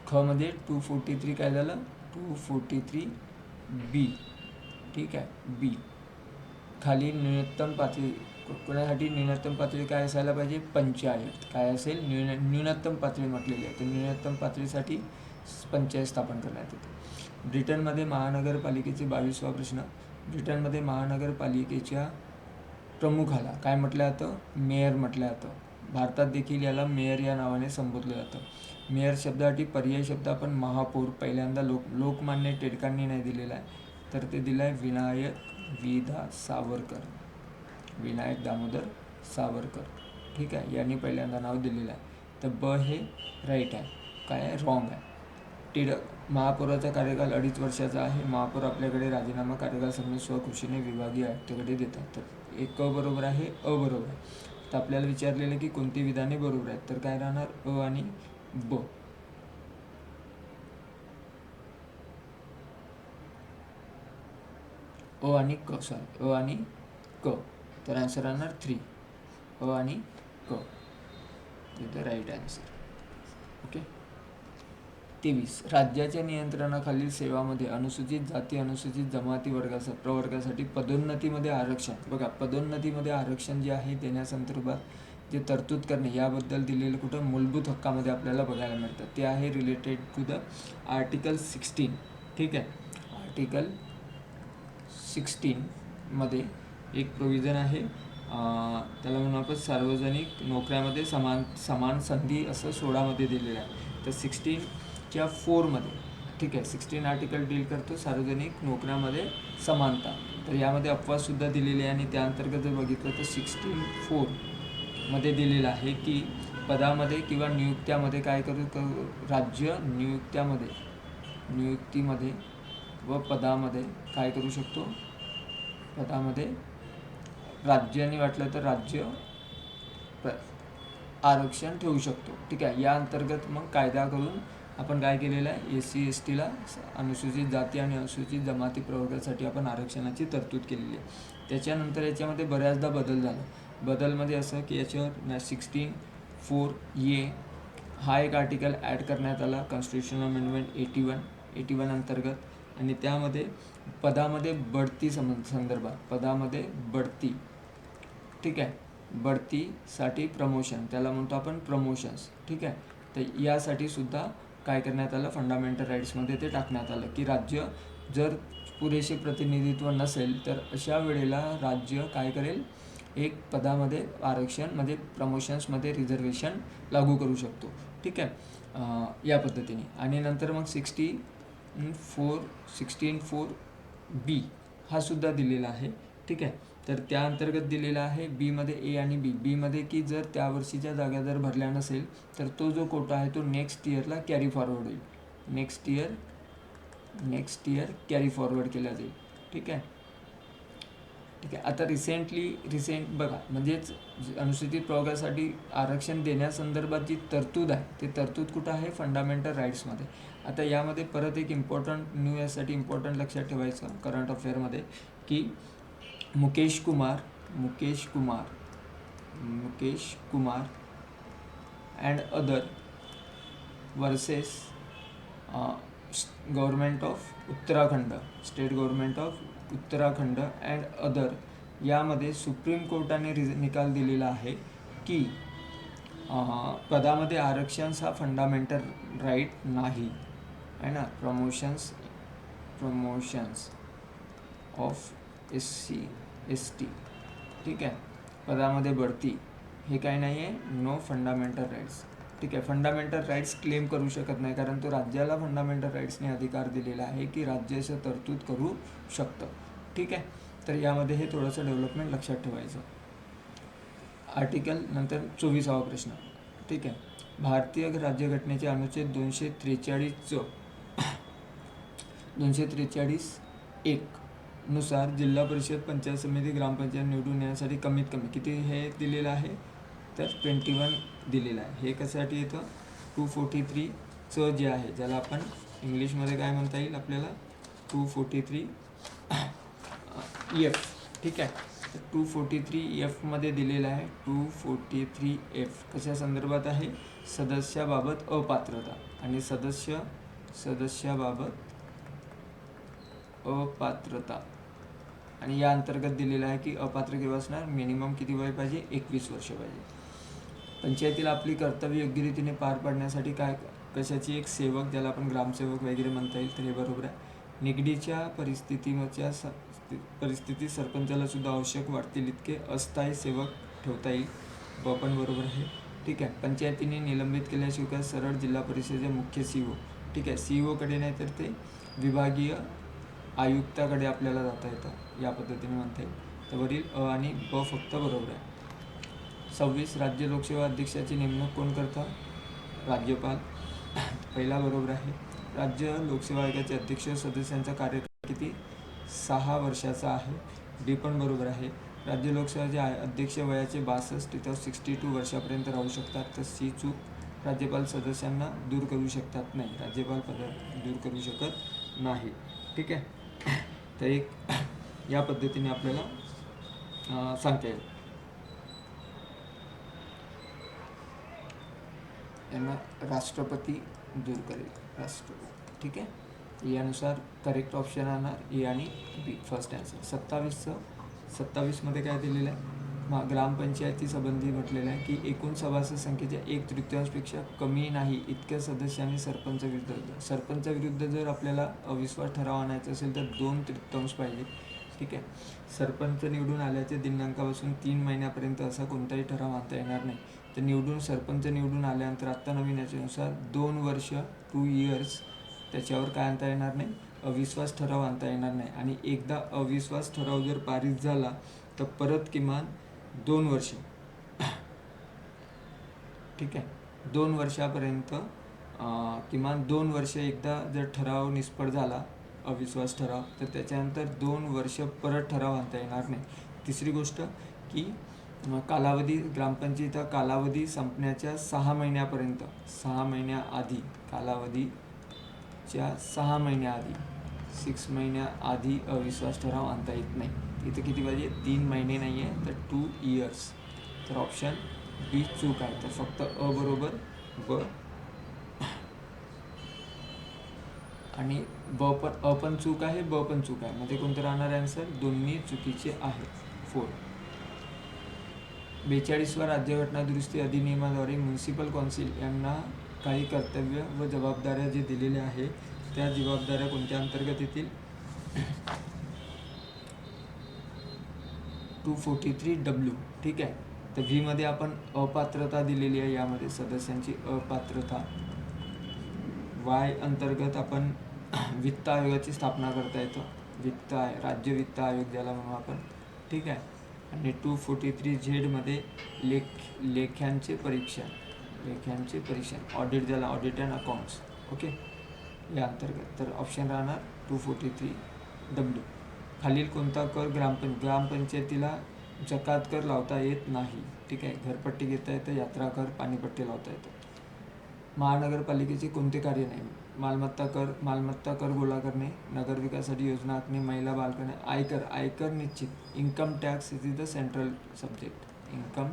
ख मध्ये 243 काय झालं 243 बी. ठीक आहे. बी खाली न्यूनतम पातळी कोणासाठी न्यूनतम पातळी काय असायला पाहिजे पंचायत. काय असेल न्यूनतम पातळी म्हटलेली आहे. तर न्यूनतम पातळीसाठी पंचायत स्थापन करण्यात येते. ब्रिटनमध्ये महानगरपालिकेचे 22वा प्रश्न. ब्रिटनमध्ये महानगरपालिकेच्या प्रमुखाला काय म्हटलं जातं मेयर म्हटलं जातं. भारतात देखील याला मेयर या नावाने संबोधलं जातं. मेयर शब्दासाठी पर्याय शब्द आपण महापौर पहिल्यांदा लोकमान्य टिळकांनी नाही दिलेला आहे तर ते दिलं आहे विनायक दामोदर सावरकर. ठीक आहे. यांनी पहिल्यांदा नाव दिलेलं आहे. तर ब हे राईट आहे. काय आहे रॉंग आहे. महापौराचा कार्यकाल 2.5 वर्षाचा आहे. महापौर आपल्याकडे राजीनामा कार्यकाल संबंध स्वखुशीने विभागीय आयुक्ताकडे देतात. तर एक क बरोबर आहे, अ बरोबर आहे. तर आपल्याला विचारलेलं की कोणती विधाने बरोबर आहेत तर काय राहणार अ आणि ब. अ आणि क. तर आन्सर राहणार 3. अ आणि क. इथे राईट आन्सर. ओके. 23 राज्याच्या नियंत्रणाखालील सेवामध्ये अनुसूचित जाती अनुसूचित जमाती प्रवर्गासाठी पदोन्नतीमध्ये आरक्षण. बघा पदोन्नतीमध्ये आरक्षण जे आहे देण्यासंदर्भात जे तरतूद करणे याबद्दल दिलेलं कुठं मूलभूत हक्कामध्ये आपल्याला बघायला मिळतं. ते आहे रिलेटेड टू द आर्टिकल 16. ठीक आहे. आर्टिकल 16 मध्ये एक प्रोव्हिजन आहे त्याला म्हणून आपण सार्वजनिक नोकऱ्यामध्ये समान संधी असं 16 मध्ये दिलेलं आहे. तर 16च्या 4 मध्ये ठीक आहे 16 आर्टिकल डील करतो सार्वजनिक नोकऱ्यामध्ये समानता. तर यामध्ये अपवादसुद्धा दिलेले आहे आणि त्या अंतर्गत जर बघितलं तर 16(4) मध्ये दिलेलं आहे की पदामध्ये किंवा नियुक्त्यामध्ये काय करू राज्य नियुक्तीमध्ये व पदामध्ये काय करू शकतो पदामध्ये राज्याने वाटलं तर राज्य आरक्षण ठेवू शकतो. ठीक आहे. या अंतर्गत मग कायदा करून आपण काय केलेलं आहे SC STला अनुसूचित जाती आणि अनुसूचित जमाती प्रवर्गासाठी आपण आरक्षणाची तरतूद केलेली आहे. त्याच्यानंतर याच्यामध्ये बऱ्याचदा बदल झाला. बदलमध्ये असं की याच्यावर 16(4) हा एक आर्टिकल ॲड करण्यात आला कॉन्स्टिट्यूशनल अमेंडमेंट 81 अंतर्गत, आणि त्यामध्ये पदामध्ये बढती संदर्भात, पदामध्ये बढती, ठीक आहे, बढतीसाठी प्रमोशन, त्याला म्हणतो आपण प्रमोशन्स, ठीक आहे. तर यासाठी सुद्धा काय करण्यात आलं, फंडामेंटल राईट्समध्ये ते टाकण्यात आलं की राज्य जर पुरेसे प्रतिनिधित्व नसेल तर अशा वेळेला राज्य काय करेल, एक पदामध्ये आरक्षण म्हणजे प्रमोशन्समध्ये रिझर्वेशन लागू करू शकतो, ठीक आहे, या पद्धतीने. आणि नंतर मग 16(4) हा सुद्धा दिलेला आहे, ठीक आहे. तर त्या अंतर्गत दिलेला आहे बीमध्ये ए आणि बीमध्ये की जर त्या वर्षीच्या जागा जर भरल्या नसेल तर तो जो कोटा आहे तो नेक्स्ट इयरला कॅरी फॉरवर्ड होईल, नेक्स्ट इयर कॅरी फॉरवर्ड केला जाईल, ठीक आहे. आता रिसेंट बघा, म्हणजेच अनुसूचित प्रवर्गासाठी आरक्षण देण्यासंदर्भात जी तरतूद आहे ते तरतूद कुठं आहे, फंडामेंटल राईट्समध्ये. आता यामध्ये परत एक न्यू यासाठी इम्पॉर्टंट लक्षात ठेवायचं करंट अफेअरमध्ये की Mukesh Kumar and other versus government of Uttarakhand, state government of Uttarakhand and other, यामध्ये सुप्रीम कोर्टाने निकाल दिलेला आहे की पदामध्ये आरक्षण हा फंडामेंटल राईट नाही आहे ना. प्रमोशन्स ऑफ SC ST, ठीक आहे, पदामध्ये बढती हे काय नाही आहे, नो फंडामेंटल राईट्स, ठीक आहे. फंडामेंटल राईट्स क्लेम करू शकत नाही कारण तो राज्याला फंडामेंटल राईट्सने अधिकार दिलेला आहे की राज्य असं तरतूद करू शकतं, ठीक आहे. तर यामध्ये हे थोडंसं डेव्हलपमेंट लक्षात ठेवायचं. आर्टिकल नंतर 24वा प्रश्न, ठीक आहे. भारतीय राज्यघटनेचे अनुच्छेद 243(1) नुसार जिल्हा परिषद, पंचायत समिती, ग्रामपंचायत निवडून येण्यासाठी कमीत कमी किती हे दिलेलं आहे, तर 21 दिलेलं आहे. हे कशासाठी येतं, 243 जे आहे ज्याला आपण इंग्लिशमध्ये काय म्हणता येईल आपल्याला, 243(F), ठीक आहे. तर 243(F) मध्ये दिलेलं आहे. 243(F) कशा संदर्भात आहे, सदस्याबाबत अपात्रता, आणि सदस्याबाबत अपात्रता, आणि या अंतर्गत दिलेलं आहे की अपात्र केव्हा असणार, मिनिमम किती वय पाहिजे, 21 वर्ष पाहिजे. पंचायतीला आपली कर्तव्य योग्य रीतीने पार पाडण्यासाठी कशाची एक सेवक, ज्याला आपण ग्रामसेवक वगैरे म्हणता येईल, तर हे बरोबर आहे. निगडीच्या परिस्थितीत सरपंचाला सुद्धा आवश्यक वाटतील इतके अस्थायी सेवक ठेवता येईल, पण बरोबर आहे, ठीक आहे. पंचायतीने निलंबित केल्याशिवाय सरळ जिल्हा परिषदेचे मुख्य CEO, ठीक आहे, CEOकडे नाही तर ते विभागीय आयुक्ताकडे आपल्याला जाता येतं, या पद्धतीने म्हणता येईल. तर वरील अ आणि ब फक्त बरोबर आहे. 26 राज्य लोकसेवा अध्यक्षाची नेमणूक कोण करतं, राज्यपाल, पहिला बरोबर आहे. राज्य लोकसेवा आयोगाचे अध्यक्ष सदस्यांचा कार्यकाळ किती, 6 वर्षाचा आहे, डी पण बरोबर आहे. राज्य लोकसेवाचे अध्यक्ष वयाचे 62 ते 62 वर्षापर्यंत राहू शकतात, तर सी चूक, राज्यपाल सदस्यांना दूर करू शकतात नाही, राज्यपाल पद दूर करू शकत नाही, ठीक आहे. तर एक या पद्धतीने आपल्याला सांगता येईल. यांना राष्ट्रपती दूर करेल, राष्ट्रपती, ठीक आहे. यानुसार करेक्ट ऑप्शन राहणार ए आणि बी, फर्स्ट आन्सर. 27मध्ये काय दिलेलं आहे, ग्रामपंचायती संबंधी म्हटलेलं आहे की एकूण सभासद संख्येच्या 1/3पेक्षा कमी नाही इतक्या सदस्यांनी सरपंच विरुद्ध जर आपल्याला अविश्वास ठराव आणायचा असेल तर 2/3 पाहिजे, ठीक आहे. सरपंच निवडून आल्याच्या दिनांकापासून 3 महिन्यापर्यंत असा कोणताही ठराव आणता येणार नाही. तर सरपंच निवडून आल्यानंतर आत्ता नवीन याच्यानुसार 2 वर्ष 2 इयर्स त्याच्यावर काय आणता येणार नाही, अविश्वास ठराव आणता येणार नाही. आणि एकदा अविश्वास ठराव जर पारित झाला तर परत किमान 2 वर्ष, ठीक आहे, 2 वर्षापर्यंत किमान 2 वर्ष एकदा जर ठराव निष्फळ झाला, अविश्वास ठराव, तर त्याच्यानंतर 2 वर्ष परत ठराव आणता येणार नाही. तिसरी गोष्ट की कालावधी, ग्रामपंचायतीचा कालावधी संपण्याच्या 6 महिन्यापर्यंत, 6 महिन्याआधी, कालावधीच्या 6 महिन्याआधी, 6 महिन्याआधी अविश्वास ठराव आणता येत नाही, इथं किती पाहिजे, 3 महिने नाही आहे तर 2 इयर्स. तर ऑप्शन बी चूक आहे. तर फक्त अ बरोबर, ब आणि अ पण चूक आहे, ब पण चूक आहे. मध्ये कोणतं राहणार आन्सर, दोन्ही चुकीचे आहे. 4. 42वा राज्यघटना दुरुस्ती अधिनियमाद्वारे म्युनिसिपल कौन्सिल यांना काही कर्तव्य व जबाबदाऱ्या जे दिलेल्या आहे त्या जबाबदाऱ्या कोणत्या अंतर्गत येतील, 243W. ठीक आहे. तर व्ही मध्ये आपण अपात्रता दिलेली आहे, यामध्ये सदस्यांची अपात्रता. वाय अंतर्गत आपण वित्त आयोगाची स्थापना करता येतं, राज्य वित्त आयोग ज्याला म्हणू आपण. ठीक आहे. आणि 243 झेडमध्ये लेख्यांचे परीक्षण ऑडिट, ज्याला ऑडिट अँड अकाउंट्स. ओके, या अंतर्गत. तर ऑप्शन राहणार 243W. खालील कोणता कर ग्रामपंचायतीला जकात कर लावता येत नाही. ठीक आहे. घरपट्टी घेता येतं, यात्रा कर, पाणीपट्टी लावता येतं. महानगरपालिकेचे कोणते कार्य नाही, मालमत्ता कर गोळा करणे, नगरविकासासाठी योजना आखणे, महिला बालकल्याण, आयकर निश्चित, income tax is the central subject. Income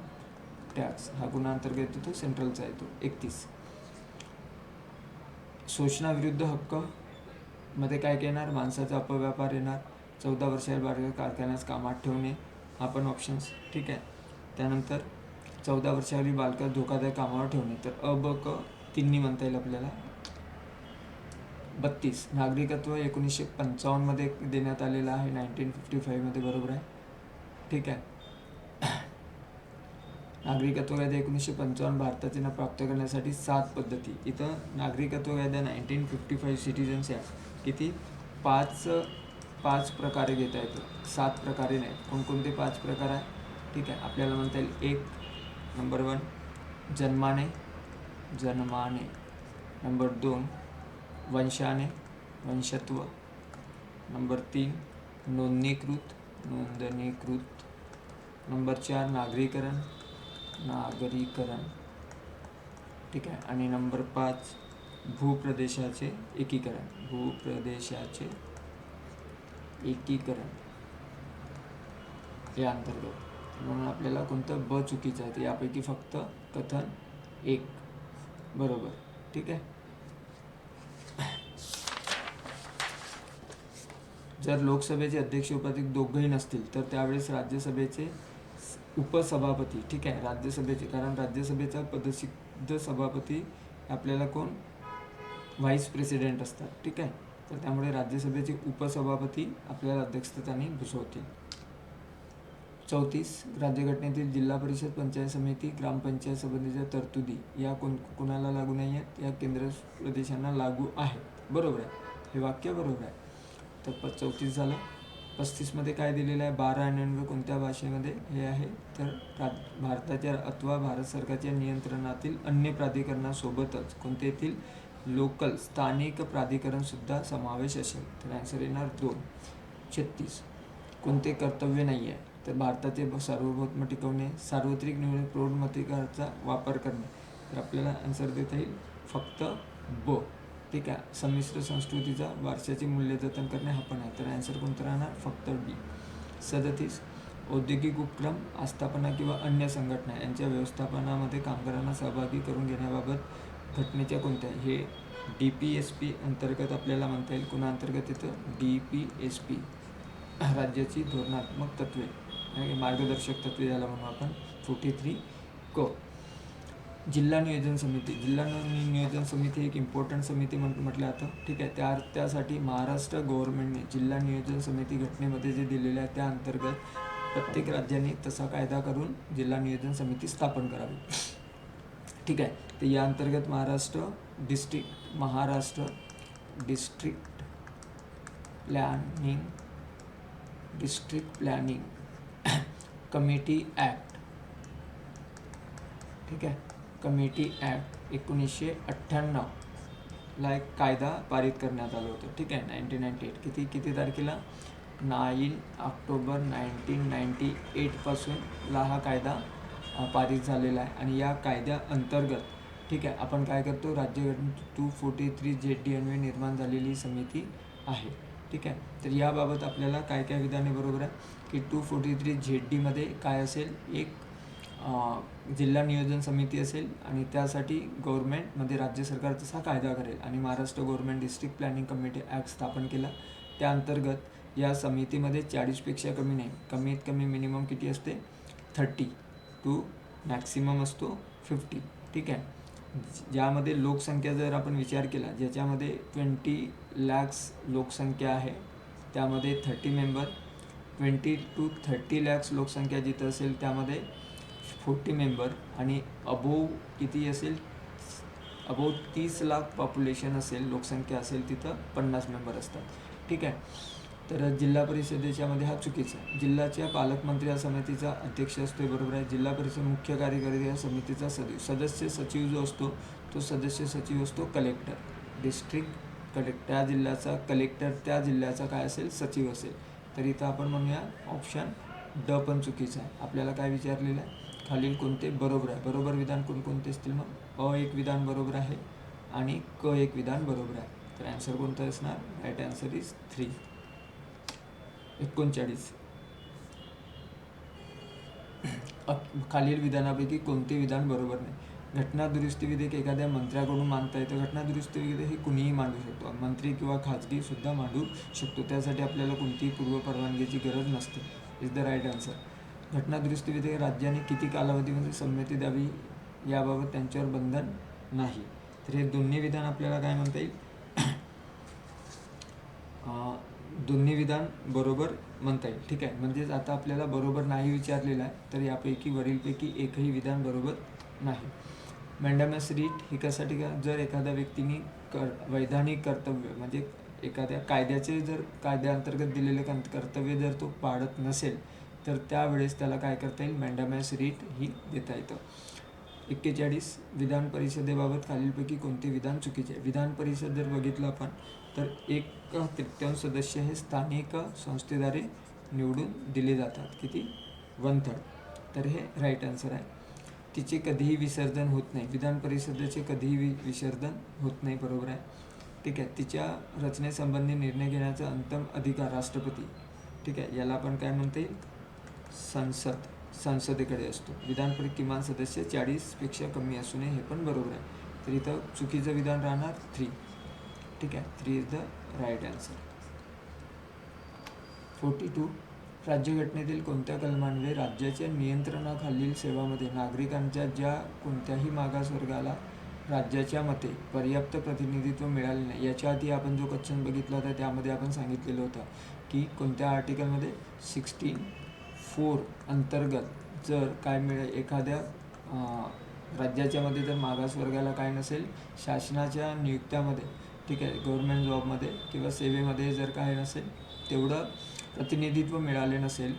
tax हा गुन्हाअंतर्गत येतो, तो सेंट्रलचा येतो. 31. शोषणाविरुद्ध हक्क मध्ये काय येणार, माणसाचा अपव्यापार येणार. 14 वर्षाच्या बाळकाला कारखान्यास कामात ठेवणे, हा पण ऑप्शन्स. ठीक आहे. त्यानंतर 14 वर्षाखालील बालकास धोकादायक कामावर ठेवणे, तर अ, ब, क तिन्ही म्हणता येईल आपल्याला. 32. नागरिकत्व 1955 मध्ये देण्यात आलेलं आहे, 1955 मध्ये, बरोबर आहे. ठीक आहे. नागरिकत्व कायदा 1955 भारताचे ना प्राप्त करण्यासाठी 7 पद्धती. इथं नागरिकत्व कायदा 1955 सिटीजन्स या किती 5 प्रकारे घेता येतो, 7 प्रकारे नाही. कोणकोणते 5 प्रकार आहे? ठीक आहे. आपल्याला म्हणता येईल 1, नंबर 1 जन्माने. नंबर 2 वंशत्व. नंबर 3 नोंदणीकृत. नंबर 4 नागरीकरण. ठीक आहे. आणि नंबर 5 भूप्रदेशाचे एकीकरण. या अंतर्गत. म्हणून आपल्याला कोणतं ब चुकीचं आहे, यापैकी फक्त कथन 1 बरोबर. ठीक आहे. जर लोकसभेचे अध्यक्ष उपाध्यक्ष दोघंही नसतील तर त्यावेळेस राज्यसभेचे उपसभापती. ठीक आहे. राज्यसभेचे, कारण राज्यसभेचा पदसिद्ध सभापती आपल्याला कोण, व्हाईस प्रेसिडेंट असतात. ठीक आहे. तर त्यामुळे राज्यसभेचे उपसभापती आपल्याला अध्यक्षस्थानी भूषवतील. 34. राज्यघटनेतील जिल्हा परिषद, पंचायत समिती, ग्रामपंचायत संबंधीच्या तरतुदी या कोणाला लागू नाही आहेत, या केंद्र प्रदेशांना लागू आहे. बरोबर आहे, हे वाक्य बरोबर आहे. तर 34 झालं. 35 मध्ये काय दिलेलं आहे, 12 आणि कोणत्या भाषेमध्ये हे आहे, तर भारताच्या अथवा भारत सरकारच्या नियंत्रणातील अन्य प्राधिकरणासोबतच कोणते येथील लोकल स्थानिक प्राधिकरण सुद्धा समावेश असेल. तर आन्सर येणार 2. 36. कोणते कर्तव्य नाही आहे, तर भारताचे सार्वभौम टिकवणे, सार्वत्रिक निवडणूक प्रौढ मताधिकाराचा वापर करणे. तर आपल्याला आन्सर देता येईल फक्त ब. ठीक आहे. संमिश्र संस्कृतीचा वारशाचे मूल्य जतन करणे, हा पण आहे. तर आन्सर कोणतं राहणार, फक्त डी. 37. औद्योगिक उपक्रम, आस्थापना किंवा अन्य संघटना यांच्या व्यवस्थापनामध्ये कामगारांना सहभागी करून घेण्याबाबत घटनेच्या कोणत्या, हे DPSP अंतर्गत आपल्याला म्हणता येईल. कोणा अंतर्गत येतं, DPSP, राज्याची धोरणात्मक तत्त्वे, मार्गदर्शक तत्त्वे ज्याला म्हणू आपण. 43 क जिल्हा नियोजन समिती एक इम्पॉर्टंट समिती म्हटलं जातं. ठीक आहे. त्यासाठी महाराष्ट्र गव्हर्नमेंटने जिल्हा नियोजन समिती घटनेमध्ये जे दिलेलं आहे त्या अंतर्गत प्रत्येक राज्याने तसा कायदा करून जिल्हा नियोजन समिती स्थापन करावी. ठीक आहे. तर या अंतर्गत Maharashtra district planning committee act. ठीक आहे. कमिटी ॲक्ट 1998 ला एक कायदा पारित करण्यात आलं होतं. ठीक आहे. 1998 किती तारखेला, 9 ऑक्टोबर 1998 पासून हा कायदा पारित झालेला आहे. आणि या कायद्या अंतर्गत, ठीक आहे, आपण काय करतो, राज्यघटनेची 243 ZD अन्वये निर्माण झालेली समिती आहे. ठीक आहे. तर याबाबत आपल्याला काय काय विधाने बरोबर आहे की 243 ZD काय असेल, एक जिल्हा नियोजन समिती असेल आणि त्यासाठी गव्हर्नमेंटमध्ये राज्य सरकार तसा कायदा करेल आणि Maharashtra government district planning committee act स्थापन केला. त्या अंतर्गत या समितीमध्ये 40पेक्षा कमी नाही, कमीत कमी मिनिमम किती असते 30 टू मॅक्सिमम असतो 50. ठीक आहे. ज्यामध्ये लोकसंख्या जर आपण विचार केला, ज्याच्यामध्ये 20 lakhs लोकसंख्या आहे त्यामध्ये 30 मेंबर, 20 to 30 lakhs लोकसंख्या जिथं असेल त्यामध्ये 40 मेंबर आणि अबोव किती असेल, अबोव 30 लाख पॉप्युलेशन असेल, लोकसंख्या असेल तिथं 50 मेंबर असतात. ठीक आहे. तर जिल्हा परिषदेच्यामध्ये हा चुकीचा आहे. जिल्ह्याच्या पालकमंत्री या समितीचा अध्यक्ष असतो, बरोबर आहे. जिल्हा परिषद मुख्य कार्यकारी या समितीचा सदस्य सचिव जो असतो तो सदस्य सचिव असतो कलेक्टर, डिस्ट्रिक्ट कलेक्टर. त्या जिल्ह्याचा कलेक्टर त्या जिल्ह्याचा काय असेल, सचिव असेल. तर इथं आपण म्हणूया ऑप्शन ड पण चुकीचा आहे. आपल्याला काय विचारलेलं आहे, खालील कोणते बरोबर आहे. बरोबर विधान कोणकोणते असतील, मग अ एक विधान बरोबर आहे आणि क एक विधान बरोबर आहे. तर ॲन्सर कोणतं असणार, राईट ॲन्सर इज 3. 39 खालील विधानापैकी कोणते विधान बरोबर नाही. घटना दुरुस्ती विधेयक एखाद्या मंत्र्याकडून मांडता येतं. घटना दुरुस्ती विधेयक हे कुणीही मांडू शकतो, मंत्री किंवा खाजगी सुद्धा मांडू शकतो. त्यासाठी आपल्याला कोणतीही पूर्व परवानगीची गरज नसते. Is the right answer. घटना दुरुस्ती विधेयक राज्याने किती कालावधीमध्ये संमती द्यावी याबाबत त्यांच्यावर बंधन नाही. तर हे दोन्ही विधान आपल्याला काय म्हणता येईल, दोन्ही विधान बरोबर म्हणता येईल. ठीक आहे. म्हणजेच आता आपल्याला बरोबर नाही विचारलेलं आहे, तर यापैकी वरीलपैकी एकही विधान बरोबर नाही. मॅन्डामस रीट ही कशासाठी का, जर एखाद्या व्यक्तीने वैधानिक कर्तव्य म्हणजे एखाद्या कायद्याचे जर कायद्याअंतर्गत दिलेले कर्तव्य जर तो पाळत नसेल तर त्यावेळेस त्याला काय करता येईल, मॅन्डामस रीट ही देता येतं. 41 विधान परिषदेबाबत खालीलपैकी कोणते विधान चुकीचे आहे. विधान परिषद जर बघितलं आपण तर 1/3 सदस्य हे स्थानिक संस्थेद्वारे निवडून दिले जातात. किती, 1/3. तर हे राईट आन्सर आहे. तिचे कधीही विसर्जन होत नाही. विधान परिषदेचे कधीही विसर्जन होत नाही, बरोबर आहे. ठीक आहे. तिच्या रचनेसंबंधी निर्णय घेण्याचा अंतिम अधिकार राष्ट्रपती, ठीक आहे, याला आपण काय म्हणता येईल, संसदेकडे असतो. विधान परिषद किमान सदस्य 40पेक्षा कमी असू नये, हे पण बरोबर आहे. तर इथं चुकीचं विधान राहणार 3. ठीक आहे. 3 इज द राईट आन्सर. 42 राज्यघटनेतील कोणत्या कलमान्वये राज्याच्या नियंत्रणाखालील सेवामध्ये नागरिकांच्या ज्या कोणत्याही मागासवर्गाला राज्याच्या मते पर्याप्त प्रतिनिधित्व मिळाले नाही. याच्या आधी आपण जो क्वेश्चन बघितला होता त्यामध्ये आपण सांगितलेलं होतं की कोणत्या आर्टिकलमध्ये 16(4) अंतर्गत जर काय मिळेल, एखाद्या राज्याच्या मध्ये जर मागासवर्गाला काय नसेल, शासनाच्या नियुक्त्यामध्ये, ठीक आहे, गव्हर्नमेंट जॉबमध्ये किंवा सेवेमध्ये जर काय नसेल, तेवढं प्रतिनिधित्व मिळाले नसेल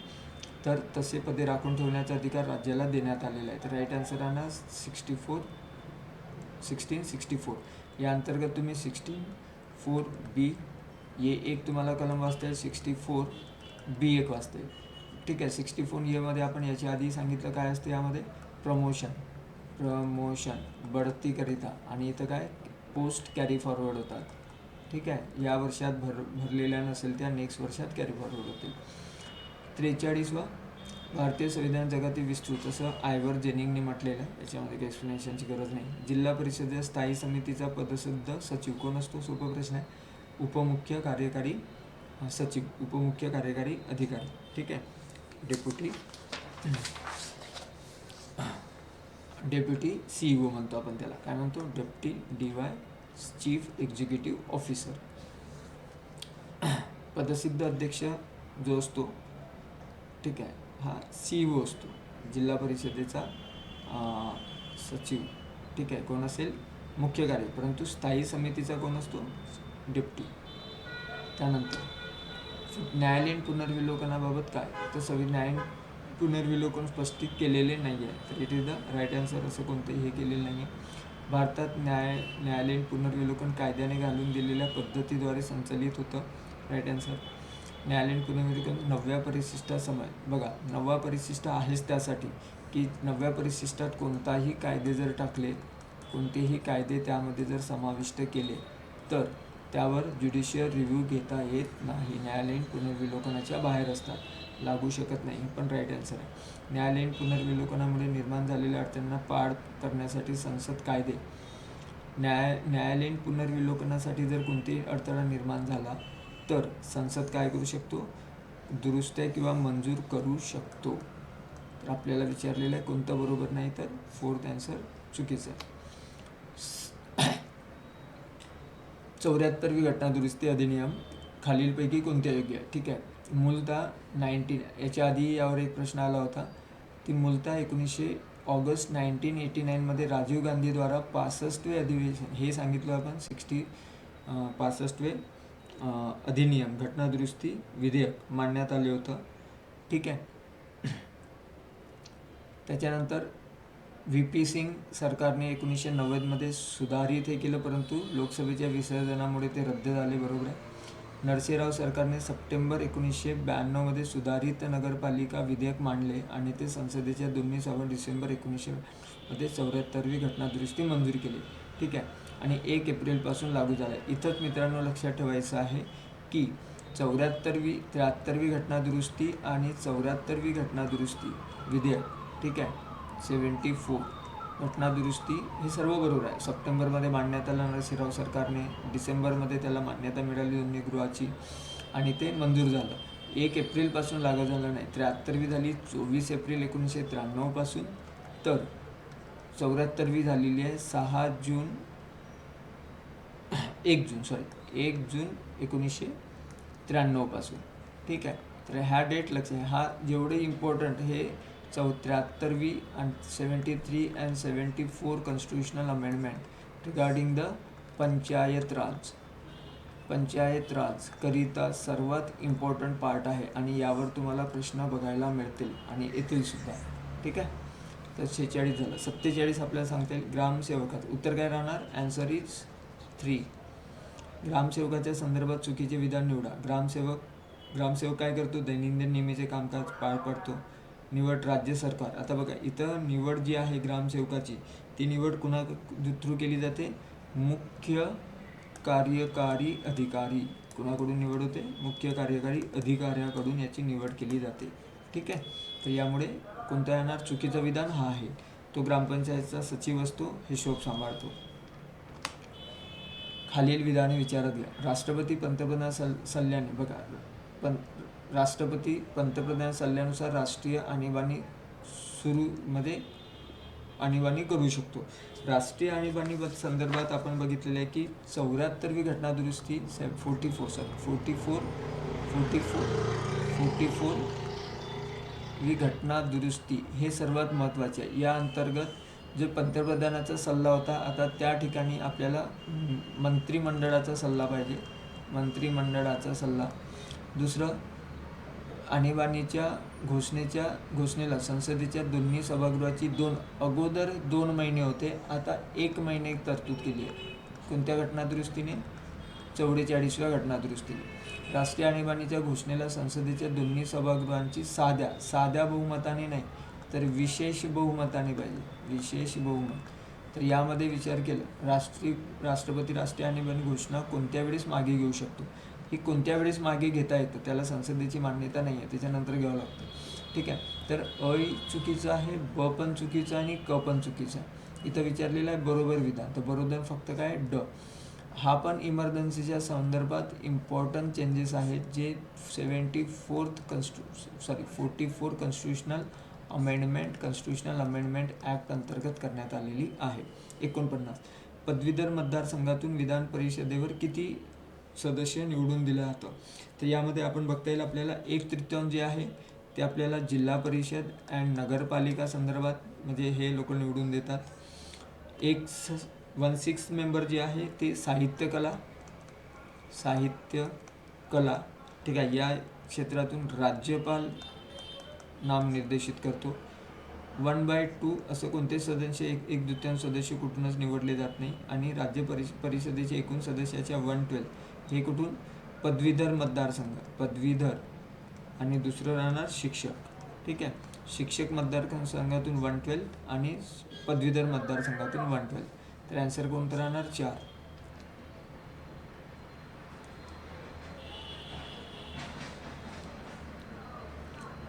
तर तसे पदे राखून ठेवण्याचा अधिकार राज्याला देण्यात आलेला आहे. तर राईट आन्सर आहे 1664. या अंतर्गत तुम्ही 16(4)B ये एक तुम्हाला कलम वाचता येईल, 64B एक वाचता येईल. ठीक आहे. 64A मध्ये आपण याच्या आधी सांगितलं काय असते, यामध्ये प्रमोशन बढतीकरिता, आणि इथं काय पोस्ट कॅरी फॉरवर्ड होतात. ठीक आहे. या वर्षात भरलेल्या नसेल त्या नेक्स्ट वर्षात कॅरी फॉरवर्ड होतील. 43 भारतीय संविधान जगातील विस्तृत, असं आयवर जेनिंगने म्हटलेलं आहे. याच्यामध्ये काही एक्सप्लेनेशनची गरज नाही. जिल्हा परिषदेच्या स्थायी समितीचा पदसिद्ध सचिव कोण असतो, सोपा प्रश्न आहे, उपमुख्य कार्यकारी सचिव, उपमुख्य कार्यकारी अधिकारी. ठीक आहे. डेप्युटी CEO म्हणतो आपण त्याला, काय म्हणतो, deputy DY chief executive officer. पदसिद्ध अध्यक्ष जो असतो, ठीक आहे, हा CEO असतो. जिल्हा परिषदेचा सचिव, ठीक आहे, कोण असेल, मुख्य कार्य, परंतु स्थायी समितीचा कोण असतो, डेप्युटी. त्यानंतर न्यायालयीन पुनर्विलोकनाबाबत काय, तर न्यायालयीन पुनर्विलोकन स्पष्टीत केलेले नाही आहे. तर it is the right answer. असं कोणतंही हे केलेलं नाही आहे. भारतात न्यायालयीन पुनर्विलोकन कायद्याने घालून दिलेल्या पद्धतीद्वारे संचलित होतं. Right answer. न्यायालयीन पुनर्विलोकन 9व्या परिशिष्टासमय, बघा 9वा परिशिष्ट आहेच त्यासाठी की 9व्या परिशिष्टात कोणताही कायदे जर टाकले, कोणतेही कायदे त्यामध्ये जर समाविष्ट केले तर त्यावर ज्युडिशियल रिव्ह्यू घेता येत नाही. न्यायालयीन पुनर्विलोकनाच्या बाहेर असतात, लागू शकत नाही. पण राईट आन्सर आहे. न्यायालयीन पुनर्विलोकनामुळे निर्माण झालेल्या अडचणींना पार करण्यासाठी संसद कायदे. न्यायालयीन पुनर्विलोकनासाठी जर कोणतेही अडथळा निर्माण झाला तर संसद काय करू शकतो? दुरुस्त्या किंवा मंजूर करू शकतो. तर आपल्याला विचारलेलं आहे कोणतं बरोबर नाही, तर फोर्थ आन्सर चुकीचं आहे. 74वी घटनादुरुस्ती अधिनियम खालीलपैकी कोणत्या योग्य आहे? ठीक आहे. मूलतः 19 याच्या आधी यावर एक प्रश्न आला होता. ती मूलतः 19 ऑगस्ट 1989 राजीव गांधीद्वारा 65वे अधिवेशन, हे सांगितलं आपण 65वे अधिनियम घटनादुरुस्ती विधेयक मांडण्यात आले होतं. ठीक आहे. त्याच्यानंतर VP सिंग सरकारने 1990 सुधारित हे केलं, परंतु लोकसभेच्या विसर्जनामुळे ते रद्द झाले. बरोबर आहे. नरसिंहराव सरकारने सप्टेंबर 1992 सुधारित नगरपालिका विधेयक मांडले आणि ते संसदेच्या दोन्ही सभा डिसेंबर 1900 74वी घटनादुरुस्ती मंजूर केली. ठीक आहे. आणि 1 एप्रिलपासून लागू झाले. इथंच मित्रांनो लक्षात ठेवायचं आहे की 73वी घटनादुरुस्ती आणि 74वी घटनादुरुस्ती विधेयक, ठीक आहे, 74 घटनादुरुस्ती हे सर्व बरोबर आहे. सप्टेंबरमध्ये मांडण्यात आलं नरसिंहराव सरकारने, डिसेंबरमध्ये त्याला मान्यता मिळाली दोन्ही गृहाची आणि ते मंजूर झालं. 1 एप्रिलपासून लागू झालं नाही. 73वी झाली 24 एप्रिल 1993 तर 74वी झालेली आहे 1 जून 1993. ठीक आहे. तर ह्या डेट लक्षात, हा जेवढे इम्पॉर्टंट हे 73वी and 73 and 74 constitutional amendment regarding the panchayat raj करिता सर्वात इम्पॉर्टंट पार्ट आहे आणि यावर तुम्हाला प्रश्न बघायला मिळतील आणि येतील सुद्धा. ठीक आहे. तर 46 झालं. 47 आपल्याला सांगता येईल ग्रामसेवकात. उत्तर काय राहणार? Answer is 3. ग्रामसेवकाच्या संदर्भात चुकीचे विधान निवडा. ग्रामसेवक काय करतो? दैनंदिन नेहमीचे कामकाज पार पाडतो. निवड राज्य सरकार. आता बघा इथं निवड जी आहे ग्रामसेवकाची, ती निवड कुणा थ्रू केली जाते? मुख्य कार्यकारी अधिकारी. कुणाकडून निवड होते? मुख्य कार्यकारी अधिकाऱ्याकडून याची निवड केली जाते. ठीक आहे. तर यामुळे कोणता येणार? चुकीचं विधान हा आहे. तो ग्रामपंचायतचा सचिव असतो, हिशोब सांभाळतो. खालील विधाने विचारात घ्या. राष्ट्रपती पंतप्रधान सल्ल्याने, बघा राष्ट्रपती पंतप्रधान सल्ल्यानुसार राष्ट्रीय आणीबाणी आणीबाणी करू शकतो. राष्ट्रीय आणीबाणी संदर्भात आपण बघितलेलं आहे की 74वी घटनादुरुस्ती 44वी घटनादुरुस्ती हे सर्वात महत्त्वाचे आहे. या अंतर्गत जो पंतप्रधानाचा सल्ला होता, आता त्या ठिकाणी आपल्याला मंत्रिमंडळाचा सल्ला पाहिजे. मंत्रिमंडळाचा सल्ला. दुसरं, आणीबाणीच्या घोषणेला संसदेच्या दोन्ही सभागृहाची अगोदर 2 महिने होते, आता 1 महिने तरतूद केली आहे. कोणत्या घटनादुरुस्तीने? 44व्या घटनादुरुस्तीने. राष्ट्रीय आणीबाणीच्या घोषणेला संसदेच्या दोन्ही सभागृहांची साध्या बहुमताने नाही तर विशेष बहुमताने पाहिजे. विशेष बहुमत. तर यामध्ये विचार केला, राष्ट्रपती राष्ट्रीय आणीबाणी घोषणा कोणत्या वेळेस मागे घेऊ शकतो? ही कोणत्या वेळेस मागे घेता येतं, त्याला संसदेची मान्यता नाही आहे, त्याच्यानंतर घ्यावं लागतं. ठीक आहे. तर अ चुकीचं आहे, ब पण चुकीचं आणि क पण चुकीचं आहे. इथं विचारलेलं आहे बरोबर विधान, तर बरोबर फक्त काय? ड. हा पण इमर्जन्सीच्या संदर्भात इम्पॉर्टंट चेंजेस आहेत जे 44 कॉन्स्टिट्यूशनल अमेंडमेंट ॲक्ट अंतर्गत करण्यात आलेली आहे. 49. पदवीधर मतदारसंघातून विधान परिषदेवर किती सदस्य निवडून दिलं जातं? तर यामध्ये आपण बघता येईल आपल्याला 1/3 जे आहे ते आपल्याला जिल्हा परिषद अँड नगरपालिका संदर्भात, म्हणजे हे लोक निवडून देतात. 1/6 मेंबर जे आहे ते साहित्य कला, ठीक आहे, या क्षेत्रातून राज्यपाल नाम निर्देशित करतो. 1/2 असं कोणते सदस्य 1/2 सदस्य कुठूनच निवडले जात नाही. आणि राज्य परिषदेचे एकूण सदस्याच्या 1/12 हे कुठून? पदवीधर मतदारसंघ, पदवीधर. आणि दुसरं राहणार शिक्षक. ठीक आहे. शिक्षक मतदारसंघातून 1/12 आणि पदवीधर मतदारसंघातून 1/12. तर आन्सर कोणतं राहणार? 4.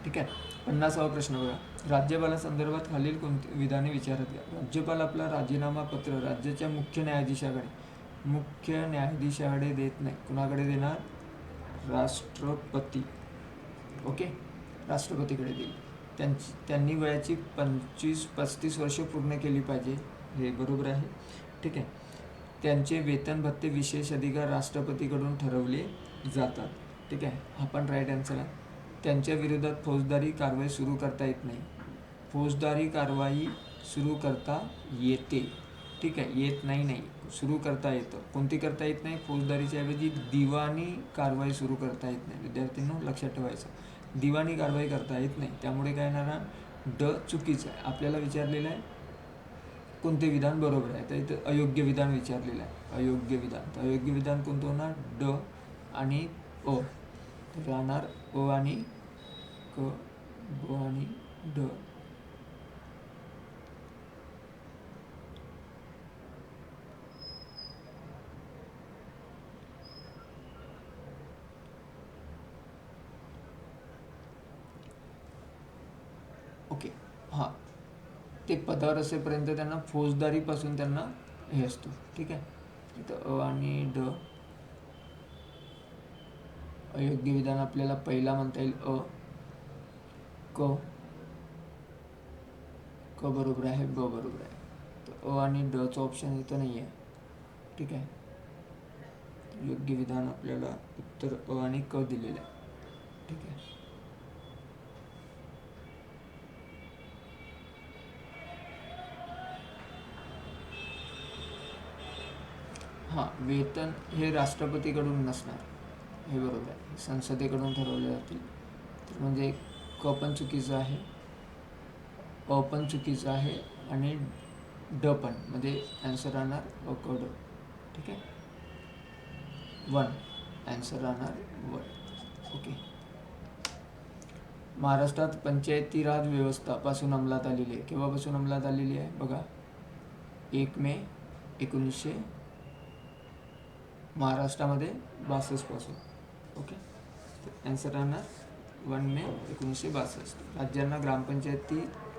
ठीक आहे. 50वा प्रश्न बघा. राज्यपालासंदर्भात खालील कोणती विधाने विचारात घ्या. राज्यपाल आपला राजीनामा पत्र राज्याच्या मुख्य न्यायाधीशाकडे देत नाही. कुणाकडे देणार? राष्ट्रपती. ओके, राष्ट्रपतीकडे देईल. त्यांनी वयाची 35 वर्ष पूर्ण केली पाहिजे, हे बरोबर आहे. ठीक आहे. त्यांचे वेतन भत्ते विशेष अधिकार राष्ट्रपतीकडून ठरवले जातात. ठीक आहे, हा पण राईट आन्सर आहे. त्यांच्या विरोधात फौजदारी कारवाई सुरू करता येत नाही. फौजदारी कारवाई सुरू करता येते. ठीक आहे, येत नाही, सुरू करता येतं. कोणती करता येत नाही? फौजदारीच्या ऐवजी दिवाणी कारवाई सुरू करता येत नाही. विद्यार्थ्यांनो लक्षात ठेवायचं, दिवाणी कारवाई करता येत नाही. त्यामुळे काय येणार? ड चुकीचं आहे. आपल्याला विचारलेलं आहे कोणते विधान बरोबर आहे, तर इथं अयोग्य विधान विचारलेलं आहे. अयोग्य विधान, तर अयोग्य विधान कोणतं होणार? ड आणि अ. तर राहणार अ आणि क, ब आणि ड. ओके, हां, ते पदावर असेपर्यंत त्यांना फौजदारीपासून त्यांना हे असतो. ठीक आहे, इथं अ आणि ड. अयोग्य विधान आपल्याला पहिला म्हणता येईल अ. क बरोबर आहे, ब बरोबर आहे. तर अ आणि ड चा ऑप्शन इथं नाही आहे. ठीक आहे, योग्य विधान आपल्याला उत्तर अ आणि क दिलेलं आहे. ठीक आहे. हां, वेतन हे राष्ट्रपतीकडून नसणार, हे बरोबर आहे. संसदेकडून ठरवले जातील. तर म्हणजे क पण चुकीचं आहे, अ पण चुकीचं आहे आणि ड पण, म्हणजे ॲन्सर राहणार अ क ड. ठीक आहे, 1 ॲन्सर राहणार 1. ओके. महाराष्ट्रात पंचायती राज व्यवस्था पासून अंमलात आलेली आहे. केव्हापासून अंमलात आलेली आहे? बघा, 1 मे 1900 महाराष्ट्रामध्ये 62 पासून. ओके, ॲन्सर राहणार 1 मे 1962. राज्यांना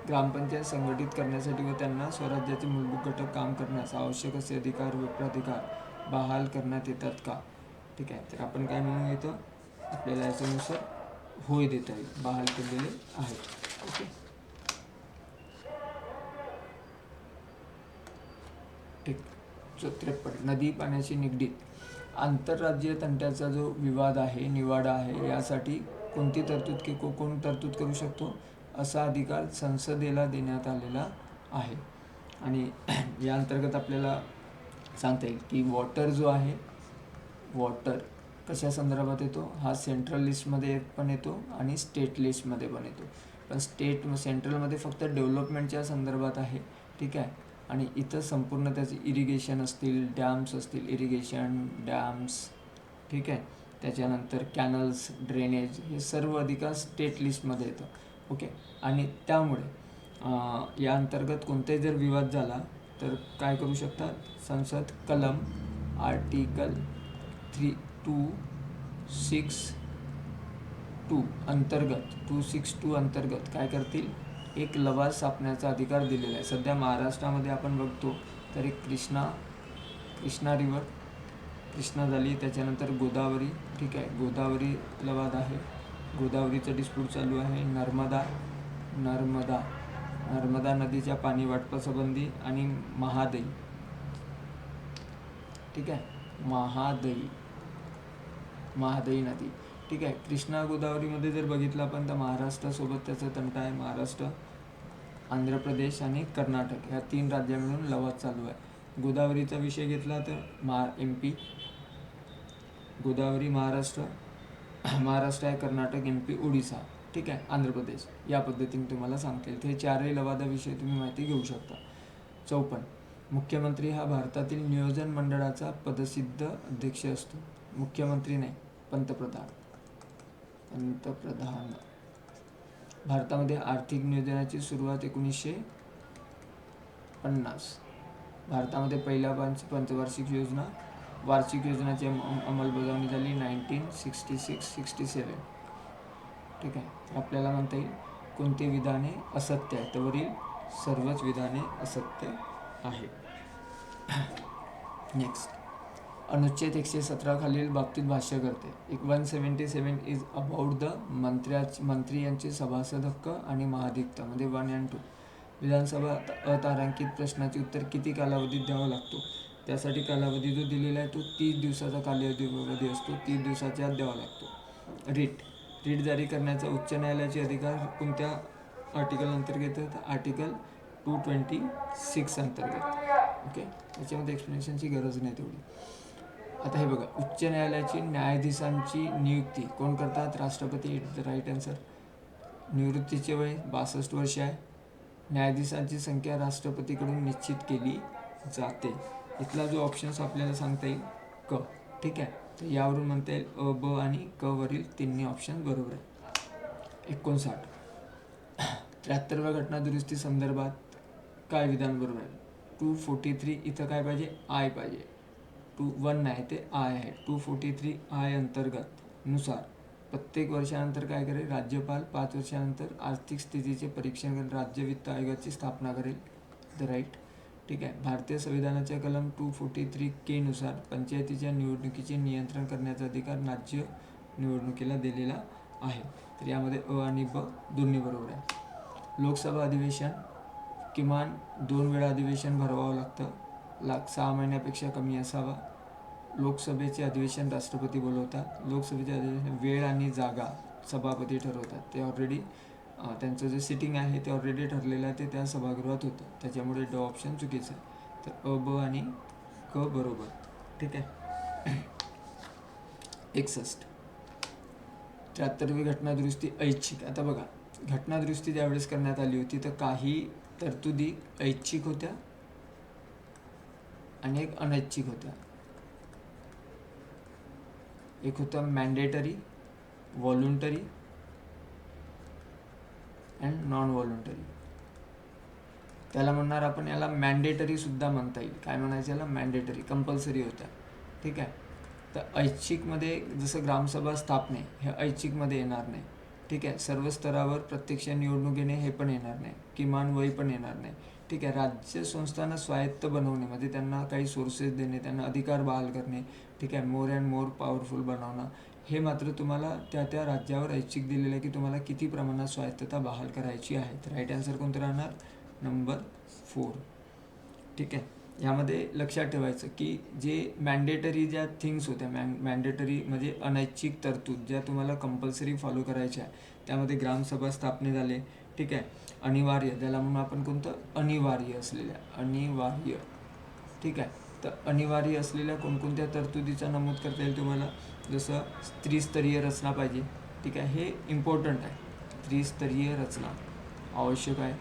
ग्रामपंचायत संघटित करण्यासाठी व त्यांना स्वराज्याचे मूलभूत घटक काम करण्यास आवश्यक असे अधिकार व प्राधिकार बहाल करण्यात येतात का? ठीक आहे, तर आपण काय म्हणून येतो, आपल्याला याच्यानुसार होय देता येईल, बहाल केलेले आहेत. ओके, ठीक. 53 नदी पाण्याशी निगडीत आंतरराज्यीय तंट्याचा जो विवाद आहे, निवाडा आहे, यासाठी कोणती तरतूद कोण तरतूद करू शकतो? असा अधिकार संसदेला देण्यात आलेला आहे. आणि या अंतर्गत आपल्याला सांगता येईल की वॉटर जो आहे, वॉटर कशा संदर्भात येतो? हा सेंट्रल लिस्टमध्ये पण येतो आणि स्टेट लिस्टमध्ये पण येतो. पण सेंट्रलमध्ये फक्त डेव्हलपमेंटच्या संदर्भात आहे. ठीक आहे, आणि इथं संपूर्ण त्याचे इरिगेशन असतील, डॅम्स असतील, इरिगेशन डॅम्स. ठीक आहे, त्याच्यानंतर कॅनल्स, ड्रेनेज, हे सर्व अधिकार स्टेट लिस्टमध्ये येतं. ओके, आणि त्यामुळे या अंतर्गत कोणताही जर विवाद झाला तर काय करू शकतात? संसद कलम आर्टिकल 262 अंतर्गत काय करतील? एक लवाद स्थापण्याचा अधिकार दिलेला आहे. सध्या महाराष्ट्रामध्ये आपण बघतो तर एक कृष्णा रिवर, कृष्णा झाली, त्याच्यानंतर गोदावरी. ठीक आहे, गोदावरी लवाद आहे, गोदावरीचं डिस्प्यूट चालू आहे. नर्मदा नदीच्या पाणी वाटपासंबंधी आणि महादई. ठीक आहे, महादई नदी. ठीक आहे, कृष्णा गोदावरीमध्ये जर बघितलं आपण तर महाराष्ट्रासोबत त्याचा तंटा आहे. महाराष्ट्र, आंध्र प्रदेश आणि कर्नाटक ह्या 3 राज्य मिळून लवाद चालू आहे. गोदावरीचा विषय घेतला तर MP, गोदावरी महाराष्ट्र आहे, कर्नाटक, MP, ओडिसा. ठीक आहे, आंध्र प्रदेश. या पद्धतीने तुम्हाला सांगता येईल. ते 4ही लवादाविषयी तुम्ही माहिती घेऊ शकता. 54 मुख्यमंत्री हा भारतातील नियोजन मंडळाचा पदसिद्ध अध्यक्ष असतो. मुख्यमंत्री नाही, पंतप्रधान. भारतामध्ये आर्थिक नियोजनाची सुरुवात 1950. भारतामध्ये पहिल्या पंचवार्षिक वार्षिक योजनाची अंमलबजावणी झाली 1966-67. ठीक आहे. तर आपल्याला म्हणता येईल कोणते विधाने असत्य आहे, तर वरील सर्वच विधाने असत्य आहे. नेक्स्ट, अनुच्छेद 117 खालील बाबतीत भाष्य करते. 177 इज अबाउट द मंत्री यांचे सभासद हक्क आणि महाधिकता म्हणजे 1 and 2. विधानसभा अतारांकित प्रश्नाचे उत्तर किती कालावधीत द्यावा लागतो? त्यासाठी कालावधी जो दिलेला आहे तो 30 दिवसाचा कालावधी असतो. 30 दिवसाच्या आत द्यावा लागतो. रीट जारी करण्याचा उच्च न्यायालयाचे अधिकार कोणत्या आर्टिकल अंतर्गत येतात? आर्टिकल 226 अंतर्गत. ओके, त्याच्यामध्ये एक्सप्लेनेशनची गरज नाही तेवढी. आता हे बघा, उच्च न्यायालयाची न्यायाधीशांची नियुक्ती कोण करतात? राष्ट्रपती. It the right answer. निवृत्तीचे वय 62 वर्ष आहे. न्यायाधीशांची संख्या राष्ट्रपतीकडून निश्चित केली जाते. इथला जो ऑप्शन्स आपल्याला सांगता येईल क. ठीक आहे, तर यावरून म्हणता येईल अ, ब आणि क वरील तिन्ही ऑप्शन बरोबर आहे. 59, 73व्या घटना दुरुस्ती संदर्भात काय विधान बरोबर आहे? 243 इथं काय पाहिजे? आय पाहिजे. 1 नाही, ते आय आहे. 243 आय अंतर्गत नुसार प्रत्येक वर्षानंतर काय करेल? राज्यपाल 5 वर्षानंतर आर्थिक स्थितीचे परीक्षण करेल, राज्य वित्त आयोगाची स्थापना करेल. The right. ठीक आहे. भारतीय संविधानाच्या कलम 243K नुसार पंचायतीच्या निवडणुकीचे नियंत्रण करण्याचा अधिकार राज्य निवडणुकीला दिलेला आहे. तर यामध्ये अ आणि ब दोन्ही बरोबर आहे. लोकसभा अधिवेशन किमान 2 वेळा अधिवेशन भरवावं लागतं. 6 महिन्यापेक्षा कमी असावा. लोकसभेचे अधिवेशन राष्ट्रपती बोलवतात. लोकसभेचे अधिवेशन वेळ आणि जागा सभापती ठरवतात. ते ऑलरेडी त्यांचं जे सिटिंग आहे ते ऑलरेडी ठरलेलं आहे, ते त्या सभागृहात होतं. त्याच्यामुळे ड ऑप्शन चुकीचं आहे. तर अ, ब आणि क बरोबर. ठीक आहे. 61, 73वी घटना दुरुस्ती ऐच्छिक. आता बघा, घटना दुरुस्ती ज्यावेळेस करण्यात आली होती तर काही तरतुदी ऐच्छिक होत्या आणि एक अनैच्छिक होत्या. एक होतं मॅन्डेटरी, व्हॉलुंटरी अँड नॉन व्हॉलुंटरी. त्याला म्हणणार आपण, याला मॅन्डेटरी सुद्धा म्हणता येईल. काय म्हणायचं याला? मॅन्डेटरी, कंपल्सरी होत्या. ठीक आहे. तर ऐच्छिकमध्ये जसं ग्रामसभा स्थापने हे ऐच्छिकमध्ये येणार नाही. ठीक आहे. सर्व स्तरावर प्रत्यक्ष निवडणूक घेणे हे पण येणार नाही. किमान वय पण येणार नाही. ठीक आहे. राज्य संस्थांना स्वायत्त बनवणे म्हणजे त्यांना काही सोर्सेस देणे, त्यांना अधिकार बहाल करणे. ठीक आहे. मोर अँड मोर पॉवरफुल बनवणं हे मात्र तुम्हाला त्या राज्यावर ऐच्छिक दिलेलं आहे की तुम्हाला किती प्रमाणात स्वायत्तता बहाल करायची आहे. तर राईट आन्सर कोणतं राहणार? नंबर 4. ठीक आहे. यामध्ये लक्षात ठेवायचं की जे मॅन्डेटरी ज्या थिंग्स होत्या, मॅन्डेटरी म्हणजे अनैच्छिक तरतूद ज्या तुम्हाला कंपल्सरी फॉलो करायच्या आहे, त्यामध्ये ग्रामसभा स्थापने झाले. ठीक आहे. अनिवार्य, त्याला म्हणून आपण कोणतं? अनिवार्य असलेल्या, अनिवार्य. ठीक आहे. तर अनिवार्य असलेल्या कोणकोणत्या तरतुदीचा नमूद करता येईल तुम्हाला? जसं त्रिस्तरीय रचना पाहिजे. ठीक आहे. हे इम्पॉर्टंट आहे. त्रिस्तरीय रचना आवश्यक आहे.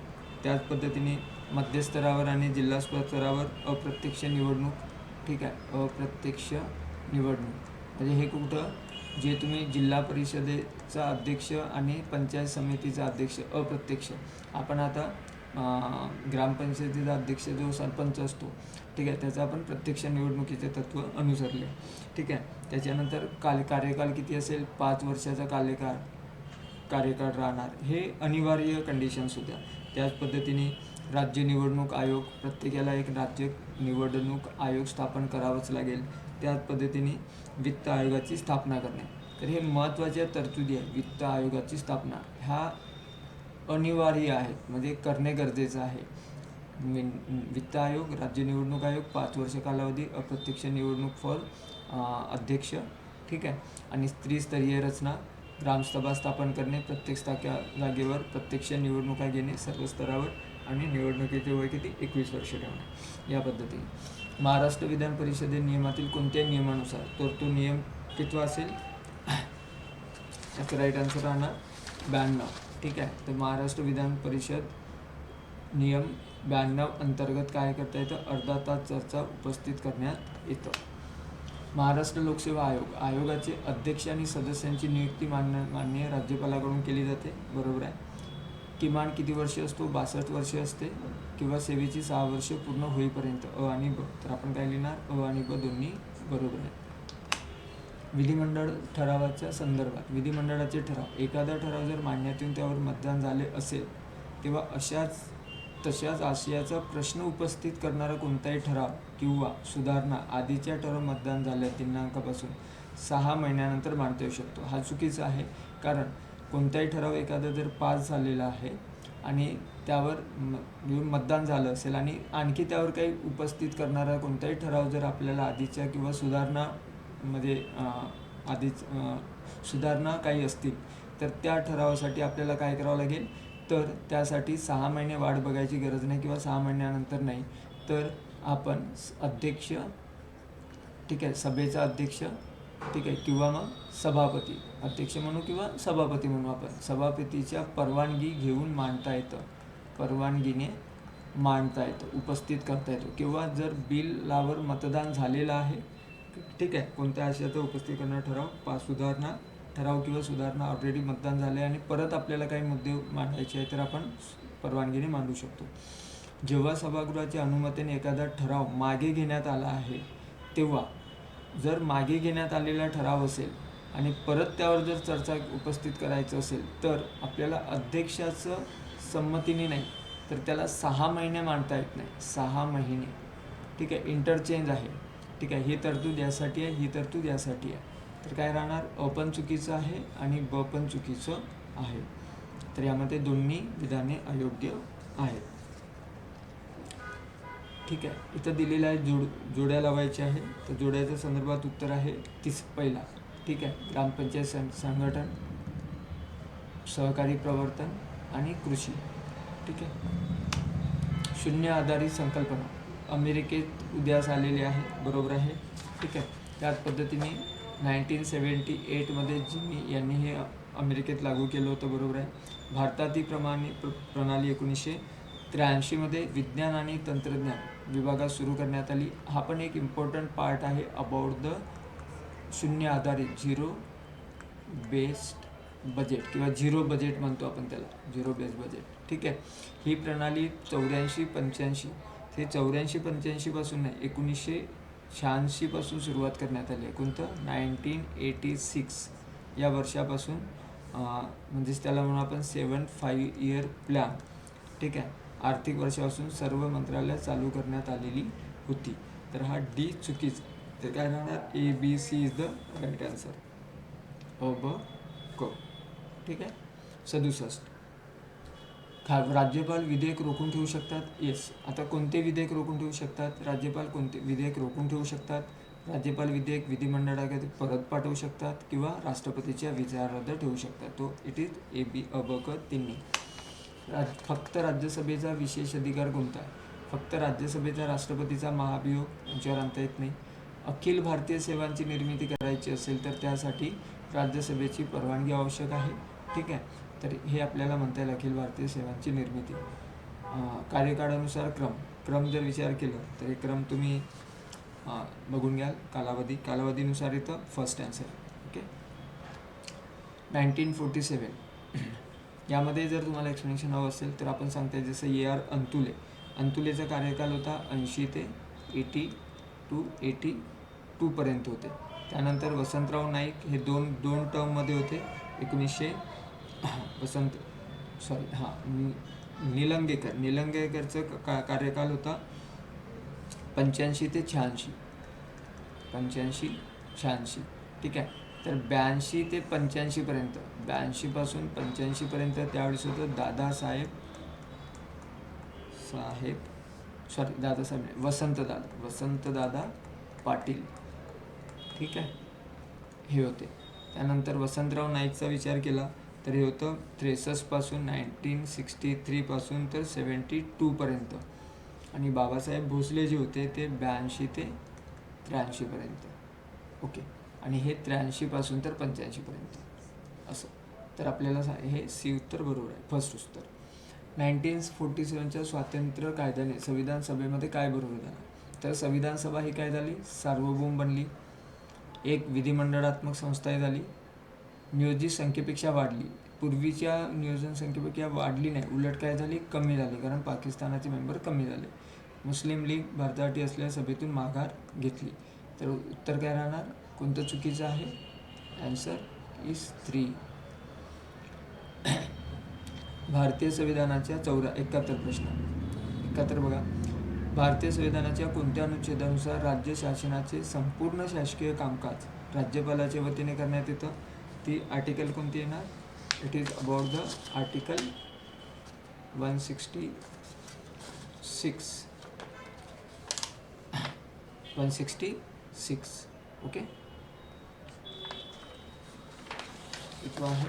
त्याच पद्धतीने मध्यस्तरावर आणि जिल्हा स्तरावर अप्रत्यक्ष निवडणूक. ठीक आहे. अप्रत्यक्ष निवडणूक म्हणजे हे कुठं? जे तुम्ही जिल्हा परिषदेचा अध्यक्ष आणि पंचायत समितीचा अध्यक्ष अप्रत्यक्ष. आपण आता ग्रामपंचायतीचा अध्यक्ष जो सरपंच असतो, ठीक आहे, त्याचा आपण प्रत्यक्ष निवडणुकीचे तत्त्व अनुसरले. ठीक आहे. त्याच्यानंतर कार्यकाल किती असेल? 5 वर्षाचा कार्यकाळ राहणार. हे अनिवार्य कंडिशन्स होत्या. त्याच पद्धतीने राज्य निवडणूक आयोग, प्रत्येकाला एक राज्य निवडणूक आयोग स्थापन करावाच लागेल. त्याच पद्धतीने वित्त आयोगाची स्थापना करणे. तर हे महत्त्वाच्या तरतुदी आहे. वित्त आयोगाची स्थापना ह्या अनिवार्य आहेत म्हणजे करणे गरजेचं आहे. वित्त आयोग, राज्य निवडणूक आयोग, 5 वर्ष कालावधी, अप्रत्यक्ष निवडणूक फॉर अध्यक्ष. ठीक आहे. आणि त्रिस्तरीय रचना, ग्रामसभा स्थापन करणे, प्रत्येक जागेवर प्रत्यक्ष निवडणुका घेणे सर्व स्तरावर, आणि निवडणुकीचे वय किती? 21 वर्ष ठेवणे. या पद्धतीने महाराष्ट्र विधान परिषदे नियमातील कोणत्या नियमानुसार तर तो नियम कितवा असेल? याचा राईट आन्सर राहणार 92. ठीक आहे. तर महाराष्ट्र विधान परिषद नियम 92 अंतर्गत काय करता येतं? अर्धा तास चर्चा उपस्थित करण्यात येतं. महाराष्ट्र लोकसेवा आयोग, आयोगाचे अध्यक्ष आणि सदस्यांची नियुक्ती माननीय राज्यपालाकडून केली जाते. बरोबर आहे. किमान किती वर्ष असतो? 62 वर्ष असते किंवा सेवेची 6 वर्ष पूर्ण होईपर्यंत. अ आणि ब. तर आपण काय लिहिणार? अ आणि ब दोन्ही बरोबर आहे. विधिमंडळ ठरावाच्या संदर्भात विधिमंडळाचे ठराव, एखादा ठराव जर मांडण्यात येऊन त्यावर मतदान झाले असेल तेव्हा तशाच आशयाचा प्रश्न उपस्थित करणारा कोणताही ठराव किंवा सुधारणा आधीच्या ठराव मतदान झाल्या दिनांकापासून 6 महिन्यानंतर मांडता येऊ शकतो. हा चुकीचा आहे, कारण कोणताही ठराव एखादा जर पास झालेला आहे आणि त्यावर मतदान झालं असेल आणि आणखी त्यावर काही उपस्थित करणारा कोणताही ठराव जर आपल्याला आधीच्या किंवा सुधारणामध्ये सुधारणा काही असतील तर त्या ठरावासाठी आपल्याला काय करावं लागेल, तर त्यासाठी 6 महिने वाट बघायची गरज नाही किंवा 6 महिन्यानंतर नाही, तर आपण अध्यक्ष, ठीक आहे, सभेचा अध्यक्ष, ठीक आहे, किंवा मग सभापती, अध्यक्ष म्हणू किंवा सभापती म्हणू आपण, सभापतीच्या परवानगी घेऊन मांडता येतं, परवानगीने मांडता येतं, उपस्थित करता येतो. किंवा जर बिलावर मतदान झालेलं आहे, ठीक आहे, कोणत्या आशयाचा उपस्थित करणारा ठराव किंवा सुधारणा ऑलरेडी मतदान झाले आणि परत आपल्याला काही मुद्दे मांडायचे आहे तर आपण परवानगीने मांडू शकतो. जेव्हा सभागृहाच्या अनुमतीने एखादा ठराव मागे घेण्यात आला आहे तेव्हा जर मागे घेण्यात आलेला ठराव असेल आणि परत त्यावर जर चर्चा उपस्थित करायचं असेल तर आपल्याला अध्यक्षाचं संमतीने नाही तर त्याला 6 महिने मांडता येत नाही, 6 महिने, ठीक आहे, इंटरचेंज आहे, ठीक आहे. ही तरतूद यासाठी आहे, ही तरतूद यासाठी आहे. तर काय राहणार, अ पण चुकीचं आहे आणि ब पण चुकीचं आहे. तर यामध्ये दोन्ही विधाने अयोग्य आहेत, ठीक आहे. इथं दिलेलं आहे जोड्या लावायच्या आहे, तर जोड्याच्या संदर्भात उत्तर आहे पहिला, ठीक आहे, ग्रामपंचायत संघटन, सहकारी प्रवर्तन आणि कृषी, ठीक आहे. शून्य आधारित संकल्पना अमेरिकेत उदयास आलेली आहे, बरोबर आहे, ठीक आहे. त्याच पद्धतीने 1978मध्ये जिनी यांनी हे अमेरिकेत लागू केलं होतं, बरोबर आहे. भारतातील प्रणाली 1983मध्ये विज्ञान आणि तंत्रज्ञान विभागात सुरू करण्यात आली. हा पण एक इम्पॉर्टंट पार्ट आहे अबाउट द शून्य आधारित झिरो बेस्ड बजेट किंवा झिरो बजेट म्हणतो आपण त्याला, झिरो बेस्ड बजेट, ठीक आहे. ही प्रणाली 84-85 ते 84-85 पासून नाही, 1986 पासून सुरुवात करण्यात आली आहे. कोणतं, 1986 या वर्षापासून, म्हणजेच त्याला म्हणून आपण 7-5 इयर प्लॅन, ठीक आहे, आर्थिक वर्षापासून सर्व मंत्रालय चालू करण्यात आलेली होती. तर हा डी चुकीचा, तर काय राहणार, ABC is the right answer, अ ब क, ठीक आहे. 67 राज्यपाल विधेयक रोखून ठेवू शकतात, येस. आता कोणते विधेयक रोखून ठेवू शकतात, राज्यपाल कोणते विधेयक रोखून ठेवू शकतात, राज्यपाल विधेयक विधिमंडळाकडे परत पाठवू शकतात किंवा राष्ट्रपतीच्या विचारार्थ ठेवू शकतात. तो it is A be a ब क तिन्ही. फक्त राज्यसभेचा विशेष अधिकार कोणता आहे, फक्त राज्यसभेचा राष्ट्रपतीचा महाभियोग यांच्यावर आणता येत नाही. अखिल भारतीय सेवांची निर्मिती करायची असेल तर त्यासाठी राज्यसभेची परवानगी आवश्यक आहे, ठीक आहे. तर हे आपल्याला म्हणता येईल अखिल भारतीय सेवांची निर्मिती. कार्यकाळानुसार क्रम जर विचार केला तर हे क्रम तुम्ही बघून घ्याल. कालावधीनुसार इथं फर्स्ट आन्सर, ओके. 1947 यामध्ये जर तुम्हाला एक्सप्लेनेशन हवं असेल तर आपण सांगताय जसं AR अंतुलेचा कार्यकाल होता 80 ते 82 पर्यंत होते. त्यानंतर वसंतराव नाईक हे दोन टर्ममध्ये होते. निलंगेकरचं कार्यकाल होता 85 ते 86, ठीक आहे. तर 82 ते 85 पर्यंत, 82 पासून 85 पर्यंत त्यावेळेस होतं वसंतदादा पाटील, ठीक आहे, हे होते. त्यानंतर वसंतराव नाईकचा विचार केला तर हे होतं 63 पासून 1963 पासून तर 72 पर्यंत. आणि बाबासाहेब भोसले जे होते ते 82 ते 83 पर्यंत, ओके. आणि हे 83 पासून तर 85 पर्यंत असं. तर आपल्याला हे सी उत्तर बरोबर आहे, फर्स्ट उत्तर. 1947च्या स्वातंत्र्य कायद्याने संविधान सभेमध्ये काय बरोबर झालं, तर संविधान सभा ही काय झाली, सार्वभौम बनली, एक विधिमंडळात्मक संस्था झाली, नियोजित संख्येपेक्षा वाढली. पूर्वीच्या नियोजन संख्येपेक्षा वाढली नाही, उलट काय झाली, कमी झाली, कारण पाकिस्तानाचे मेंबर कमी झाले. मुस्लिम लीग भारतासाठी असलेल्या सभेतून माघार घेतली. तर उत्तर काय राहणार, कोणतं चुकीचं आहे? Answer is 3. भारतीय संविधानाच्या 71 प्रश्न. 71 बघा. भारतीय संविधानाच्या कोणत्या अनुच्छेदानुसार राज्य शासनाचे संपूर्ण शासकीय कामकाज राज्यपालाच्या वतीने करण्यात येतं? ती आर्टिकल कोणती येणार? It is about the article 166. 166. Okay, इथं आहे.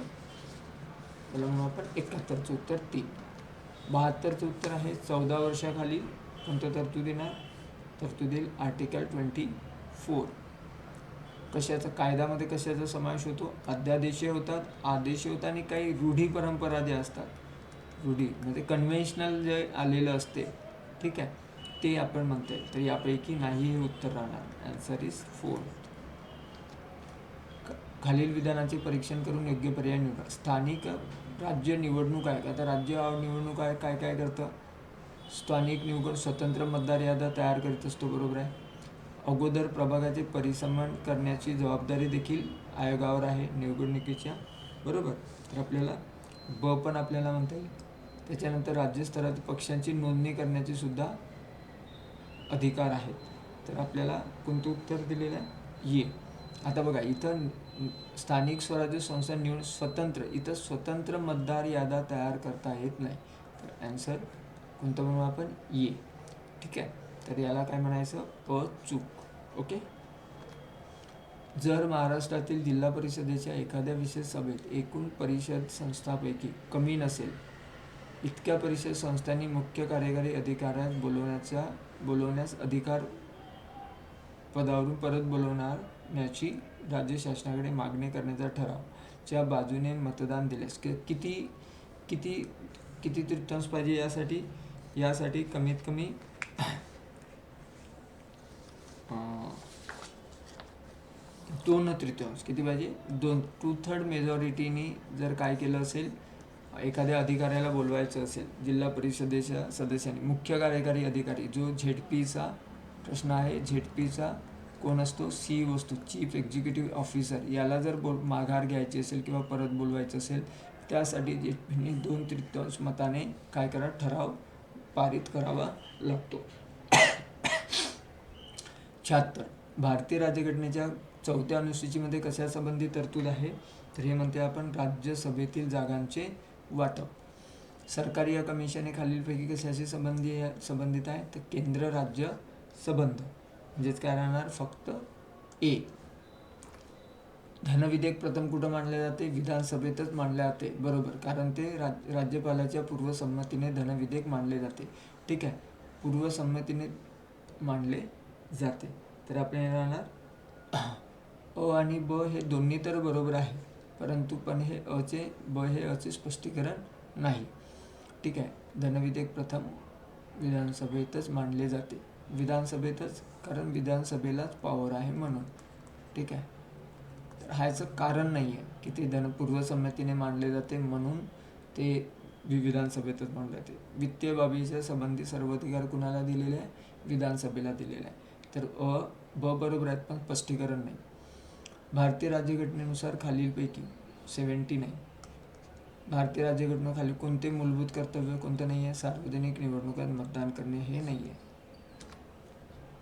त्याला म्हणून आपण 71चं उत्तर 3. 72चं उत्तर आहे 14 वर्षाखाली कोणतं तरतूद येणार? तरतूद येईल आर्टिकल 24. कशाचा कायद्यामध्ये कशाचा समावेश होतो? अध्यादेश होतात, आदेश होतात आणि काही रूढी परंपरा ज्या असतात, रूढी म्हणजे कन्व्हेन्शनल जे आलेलं असते, ठीक आहे, ते आपण म्हणता येईल. तर यापैकी नाही हे उत्तर राहणार. Answer is 4. खालील विधानाचे परीक्षण करून योग्य पर्याय निवडा. स्थानिक राज्य निवडणूक आयोग, आता राज्य निवडणूक आयोग काय काय करतं? स्थानिक निवडणूक स्वतंत्र मतदार याद्या तयार करीत असतो, बरोबर आहे. अगोदर प्रभागाचे परिसंमन करण्याची जबाबदारी देखील आयोगावर आहे निवडणुकीच्या, बरोबर. तर आपल्याला ब पण आपल्याला म्हणता येईल. त्याच्यानंतर राज्यस्तरात पक्षांची नोंदणी करण्याची सुद्धा अधिकार आहेत. तर आपल्याला कोणतं उत्तर दिलेलं आहे? ये. आता बघा, इथं स्थानिक स्वराज्य संस्था निवडून स्वतंत्र, इथं स्वतंत्र मतदार याद्या तयार करता येत नाही. तर ॲन्सर कोणतं म्हणू आपण? ये. ठीक आहे, तर याला काय म्हणायचं? अचूक. ओके. जर महाराष्ट्रातील जिल्हा परिषदेच्या एखाद्या विशेष सभेत एकूण परिषद संस्थांपैकी कमी नसेल इतक्या परिषद संस्थांनी मुख्य कार्यकारी अधिकाऱ्यास बोलवण्यास अधिकार पदावरून परत बोलवण्याची राज्य शासनाकडे मागणी करण्याचा ठराव च्या बाजूने मतदान दिल्यास किती किती किती तृतीयांश पाहिजे? यासाठी कमीत कमी 2/3 किती पाहिजे? 2/3 मेजॉरिटीनी जर काय केलं असेल, एखाद्या अधिकाऱ्याला बोलवायचं असेल जिल्हा परिषदेच्या सदस्यांनी, मुख्य कार्यकारी अधिकारी जो झेडपीचा प्रश्न आहे, झेडपीचा कोण असतो? सी असतो, चीफ एक्झिक्युटिव्ह ऑफिसर. याला जर माघार घ्यायची असेल किंवा परत बोलवायचं असेल, त्यासाठी झेडपीने 2/3 मताने काय करा? ठराव पारित करावा लागतो. 76. भारतीय राज्यघटनेच्या 4थ्या अनुसूचीमध्ये कशासंबंधी तरतूद आहे? तर हे म्हणते आपण राज्यसभेतील जागांचे वाटप. सरकारी या कमिशने खालीलपैकी कशाशी संबंधित आहे? तर केंद्र राज्य संबंध. म्हणजेच काय राहणार? फक्त ए. धनविधेयक प्रथम कुठं मांडले जाते? विधानसभेतच मांडले जाते, बरोबर. कारण ते राज्यपालाच्या पूर्वसंमतीने धनविधेयक मांडले जाते. ठीक आहे, पूर्वसंमतीने मांडले जाते. तर आपल्याला राहणार अ आणि ब हे दोन्ही तर बरोबर आहे, परंतु पण हे अचे स्पष्टीकरण नाही. ठीक आहे, धनविधेयक प्रथम विधानसभेतच मांडले जाते. विधानसभेतच, कारण विधानसभेलाच पॉवर आहे म्हणून. ठीक आहे, तर ह्याचं कारण नाही आहे की ते पूर्वसंमतीने मांडले जाते म्हणून ते विधानसभेतच मांडले जाते. वित्तीय बाबीच्या संबंधी सर्व अधिकार कुणाला दिलेले आहे? विधानसभेला दिलेला आहे. तर ब बरोबर आहेत, पण स्पष्टीकरण नाही. भारतीय राज्यघटनेनुसार खालीलपैकी 79 भारतीय राज्यघटनेखाली कोणते मूलभूत कर्तव्य कोणतं नाही आहे? सार्वजनिक निवडणुकात मतदान करणे हे नाही आहे.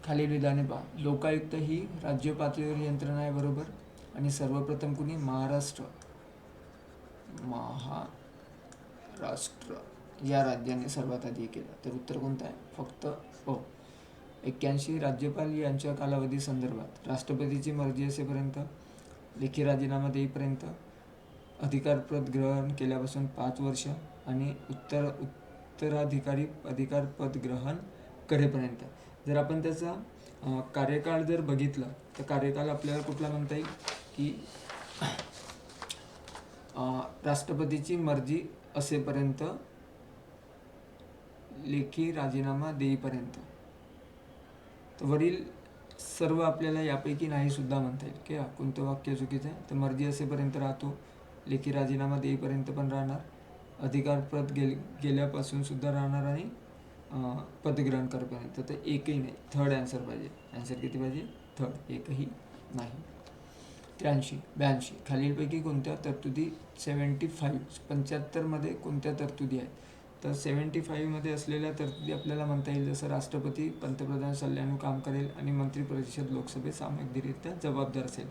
खालील विधाने पहा. लोकायुक्त ही राज्य पातळीवर यंत्रणा आहे, बरोबर. आणि सर्वप्रथम कुणी? महाराष्ट्र या राज्याने सर्वात आधी केलं. तर उत्तर कोणतं आहे? फक्त अ. 81 राज्यपाल यांच्या कालावधी संदर्भात राष्ट्रपतीची मर्जी असेपर्यंत, लेखी राजीनामा देईपर्यंत, अधिकारपद ग्रहण केल्यापासून 5 वर्ष आणि उत्तराधिकारी अधिकारपद ग्रहण करेपर्यंत. जर आपण त्याचा कार्यकाळ जर बघितला तर कार्यकाळ आपल्याला कुठला म्हणता येईल की राष्ट्रपतीची मर्जी असेपर्यंत, लेखी राजीनामा देईपर्यंत. तर वरील सर्व आपल्याला यापैकी नाही सुद्धा म्हणता येईल की कोणतं वाक्य चुकीचं आहे? तर मर्जी असेपर्यंत राहतो, लेखी राजीनामा देईपर्यंत पण राहणार, अधिकारपद गेल्यापासून सुद्धा राहणार आणि पदग्रहण करेपर्यंत. तर एकही नाही, थर्ड ॲन्सर पाहिजे. ॲन्सर किती पाहिजे? थर्ड, एकही नाही. 82 खालीलपैकी कोणत्या तरतुदी 75 कोणत्या तरतुदी आहेत? तर 75मध्ये असलेल्या तरतुदी आपल्याला म्हणता येईल जसं राष्ट्रपती पंतप्रधान सल्ल्यानं काम करेल आणि मंत्रिपरिषद लोकसभेत सामूहिकरित्या जबाबदार असेल.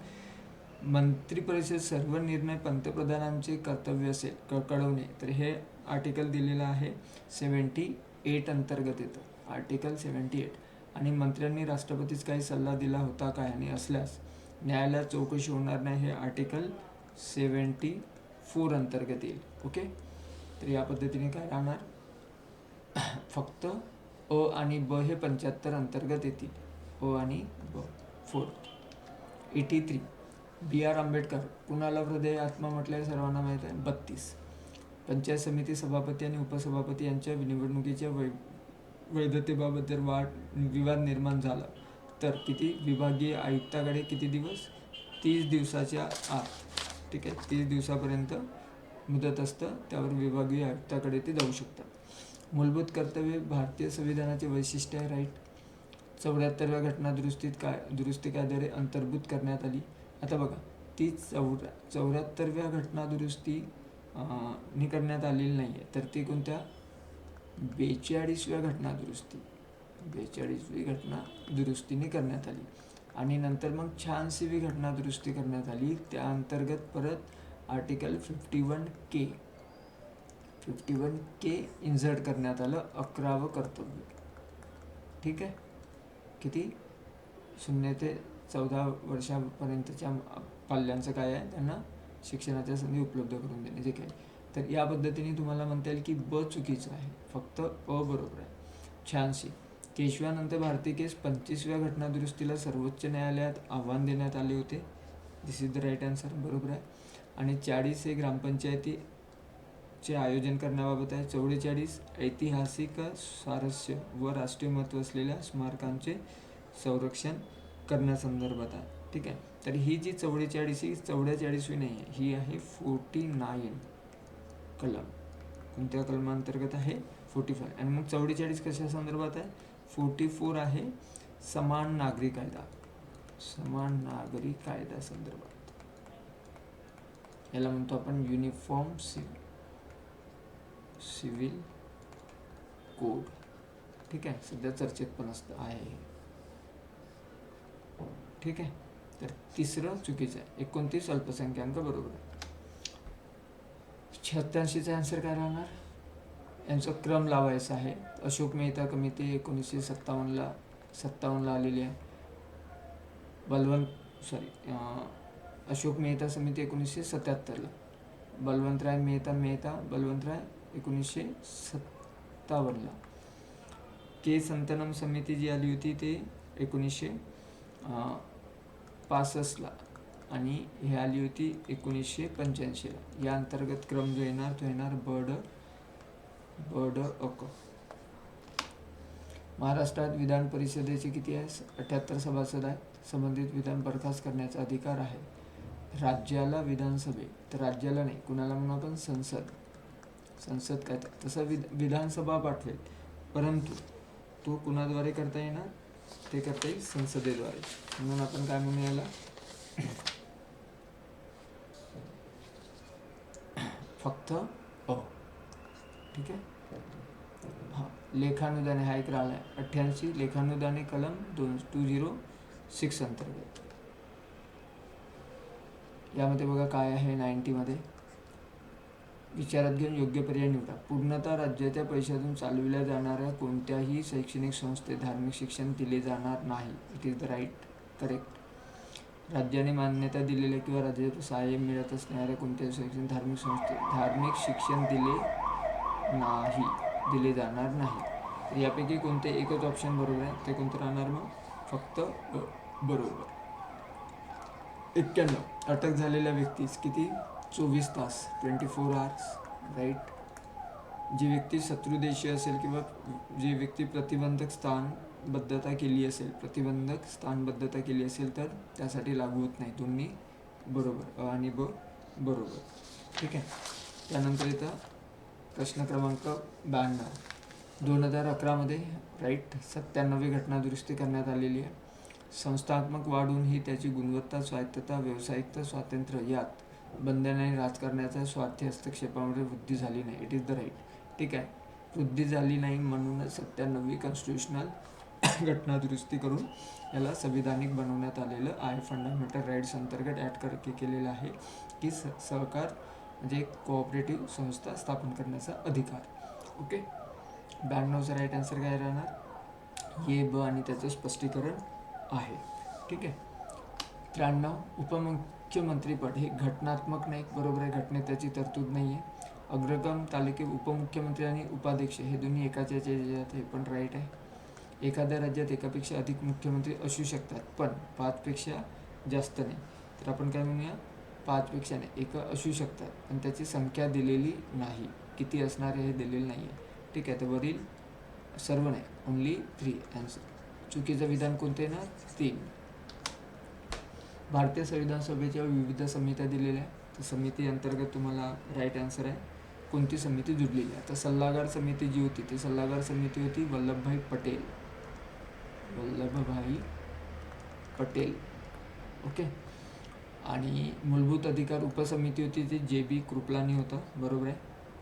मंत्रिपरिषद सर्व निर्णय पंतप्रधानांचे कर्तव्य असेल कळवणे, तर हे आर्टिकल दिलेलं आहे 78 अंतर्गत येतं, आर्टिकल 78. आणि मंत्र्यांनी राष्ट्रपतीच काही सल्ला दिला होता काय आणि असल्यास न्यायालयात चौकशी होणार नाही, हे आर्टिकल 74 अंतर्गत येईल. ओके, तर या पद्धतीने काय राहणार, फक्त अ आणि ब हे 75 अंतर्गत येतील, अ आणि ब. 83 B.R. आंबेडकर कुणाला हृदय आत्मा म्हटल्यास सर्वांना माहीत आहे, 32. पंचायत समिती सभापती आणि उपसभापती यांच्या निवडणुकीच्या वैधतेबाबत जर विवाद निर्माण झाला तर किती, विभागीय आयुक्ताकडे किती दिवस, 30 दिवसाच्या आत. ठीक आहे, 30 दिवसापर्यंत मुदत असतं, त्यावर विभागीय आयुक्ताकडे ते जाऊ शकतात. मूलभूत कर्तव्य भारतीय संविधानाचे वैशिष्ट्य आहे, राईट. 74व्या घटना दुरुस्ती कायद्याद्वारे अंतर्भूत करण्यात आली. आता बघा, ती 74व्या घटना दुरुस्ती करण्यात आलेली नाही आहे, तर ती कोणत्या, 42व्या घटना दुरुस्ती, 42वी घटना दुरुस्तीने करण्यात आली. आणि नंतर मग 86वी घटना दुरुस्ती करण्यात आली, त्या अंतर्गत परत आर्टिकल 51K इन्सर्ट करण्यात आलं, 11वं कर्तव्य. ठीक आहे, किती, 0 ते 14 वर्षापर्यंतच्या पाल्यांचं काय आहे, त्यांना शिक्षणाच्या संधी उपलब्ध करून देणे, जे काही. तर या पद्धतीने तुम्हाला म्हणता येईल की ब चुकीचं आहे, फक्त अ बरोबर आहे. 86 केशवानंतर भारती केस 25व्या घटना दुरुस्तीला सर्वोच्च न्यायालयात आव्हान देण्यात आले होते. दिस इज द राईट आन्सर, बरोबर आहे. आणि 40 हे ग्रामपंचायतीचे आयोजन करण्याबाबत आहे. 44 ऐतिहासिक स्वारस्य व राष्ट्रीय महत्त्व असलेल्या स्मारकांचे संरक्षण करण्यासंदर्भात आहे. ठीक आहे, तर ही जी 44 ही 44वी नाही आहे, ही आहे 49 कलम. कोणत्या कलमांतर्गत आहे, 45. आणि मग 44 कशा संदर्भात आहे, 44 आहे समान नागरी कायदा, समान नागरी कायदा संदर्भात. याला म्हणतो आपण युनिफॉर्म सिव्हिल कोड. ठीक आहे, सध्या चर्चेत पण आहे. ठीक आहे, तर तिसरं चुकीचं आहे, 29 अल्पसंख्याक बरोबर आहे. 86चा आन्सर काय राहणार, यांचा क्रम लावायचा आहे. अशोक मेहता कमिटी 1957ला आलेली आहे. अशोक मेहता समिती 1977ला. बलवंतराय मेहता बलवंतराय 1957ला. के संतनम समिती जी आली होती ते 1965ला आणि हे आली होती 1985ला. या अंतर्गत क्रम जो येणार तो येणार बड अक. महाराष्ट्रात विधान परिषदेचे किती आहे, 78 सभासद आहेत. संबंधित विधान बरखास्त करण्याचा अधिकार आहे राज्याला, विधानसभे तर राज्याला नाही, कुणाला म्हणून आपण संसद काय, तसं विधानसभा पाठवेल, परंतु तो कुणाद्वारे करता येणार, ते करता येईल संसदेद्वारे. म्हणून आपण काय म्हणून याला फक्त अ. ठीक आहे, हां. लेखानुदाने हा एक राहिला आहे, 88 लेखानुदाने कलम 206 अंतर्गत. यामध्ये बघा काय आहे, 90मध्ये विचारात घेऊन योग्य पर्याय निवडा. पूर्णतः राज्याच्या पैशातून चालविल्या जाणाऱ्या कोणत्याही शैक्षणिक संस्थेत धार्मिक शिक्षण दिले जाणार नाही. It is the right, correct. राज्याने मान्यता दिलेल्या किंवा राज्याचे सहाय्य मिळत असणाऱ्या कोणत्याही शैक्षणिक धार्मिक संस्थेत धार्मिक शिक्षण दिले जाणार नाही. यापैकी कोणते एकच ऑप्शन बरोबर आहे, ते कोणतं राहणार मग, फक्त बरोबर. 91 अटक झालेल्या व्यक्तीस किती, 24 तास, 24 hours, राईट. जी व्यक्ती शत्रुदेशीय असेल किंवा जी व्यक्ती प्रतिबंधक स्थानबद्धता केली असेल तर त्यासाठी लागू होत नाही. दोन्ही बरोबर, अ आणि ब बरोबर. ठीक आहे, त्यानंतर येतं प्रश्न क्रमांक 92. 2011मध्ये राईट 97वी घटना दुरुस्ती करण्यात आलेली आहे. संस्थात्मक वाढून ही त्याची गुणवत्ता, स्वायत्तता, व्यावसायिकता, स्वातंत्र्य यात बंधने आणि राजकारणाच्या स्वार्थी हस्तक्षेपामुळे वृद्धी झाली नाही. It is the right. ठीक आहे, वृद्धी झाली नाही म्हणूनच 97वी कॉन्स्टिट्युशनल घटनादुरुस्ती करून याला संविधानिक बनवण्यात आलेलं आहे. फंडामेंटल राईट्स अंतर्गत ॲड केलेलं आहे की सहकार म्हणजे कोऑपरेटिव्ह संस्था स्थापन करण्याचा अधिकार. ओके, 92चा राईट आन्सर काय राहणार? ए, ब आणि त्याचं स्पष्टीकरण आहे. ठीक आहे. 93 उपमुख्यमंत्रीपद हे घटनात्मक नाही. बरोबर आहे, घटनेत त्याची तरतूद नाही आहे. अग्रगम तालुके उपमुख्यमंत्री आणि उपाध्यक्ष हे दोन्ही एकाच याच्यात हे पण राईट आहे. एखाद्या राज्यात एकापेक्षा अधिक मुख्यमंत्री असू शकतात पण 5पेक्षा जास्त नाही. तर आपण काय म्हणूया, 5पेक्षा नाही, एक असू शकतात पण त्याची संख्या दिलेली नाही. किती असणार आहे हे दिलेलं नाही आहे. ठीक आहे, तर वरील सर्व नाही, ओन्ली 3 आन्सर. चुकीचं विधान कोणते ना? 3. भारतीय संविधान सभेच्या विविध समित्या दिलेल्या आहे. तर समिती अंतर्गत तुम्हाला राईट आन्सर आहे कोणती समिती जुडलेली आहे. तर सल्लागार समिती जी होती ती सल्लागार समिती होती वल्लभभाई पटेल. ओके. आणि मूलभूत अधिकार उपसमिती होती ती JB कृपलानी होतं. बरोबर आहे.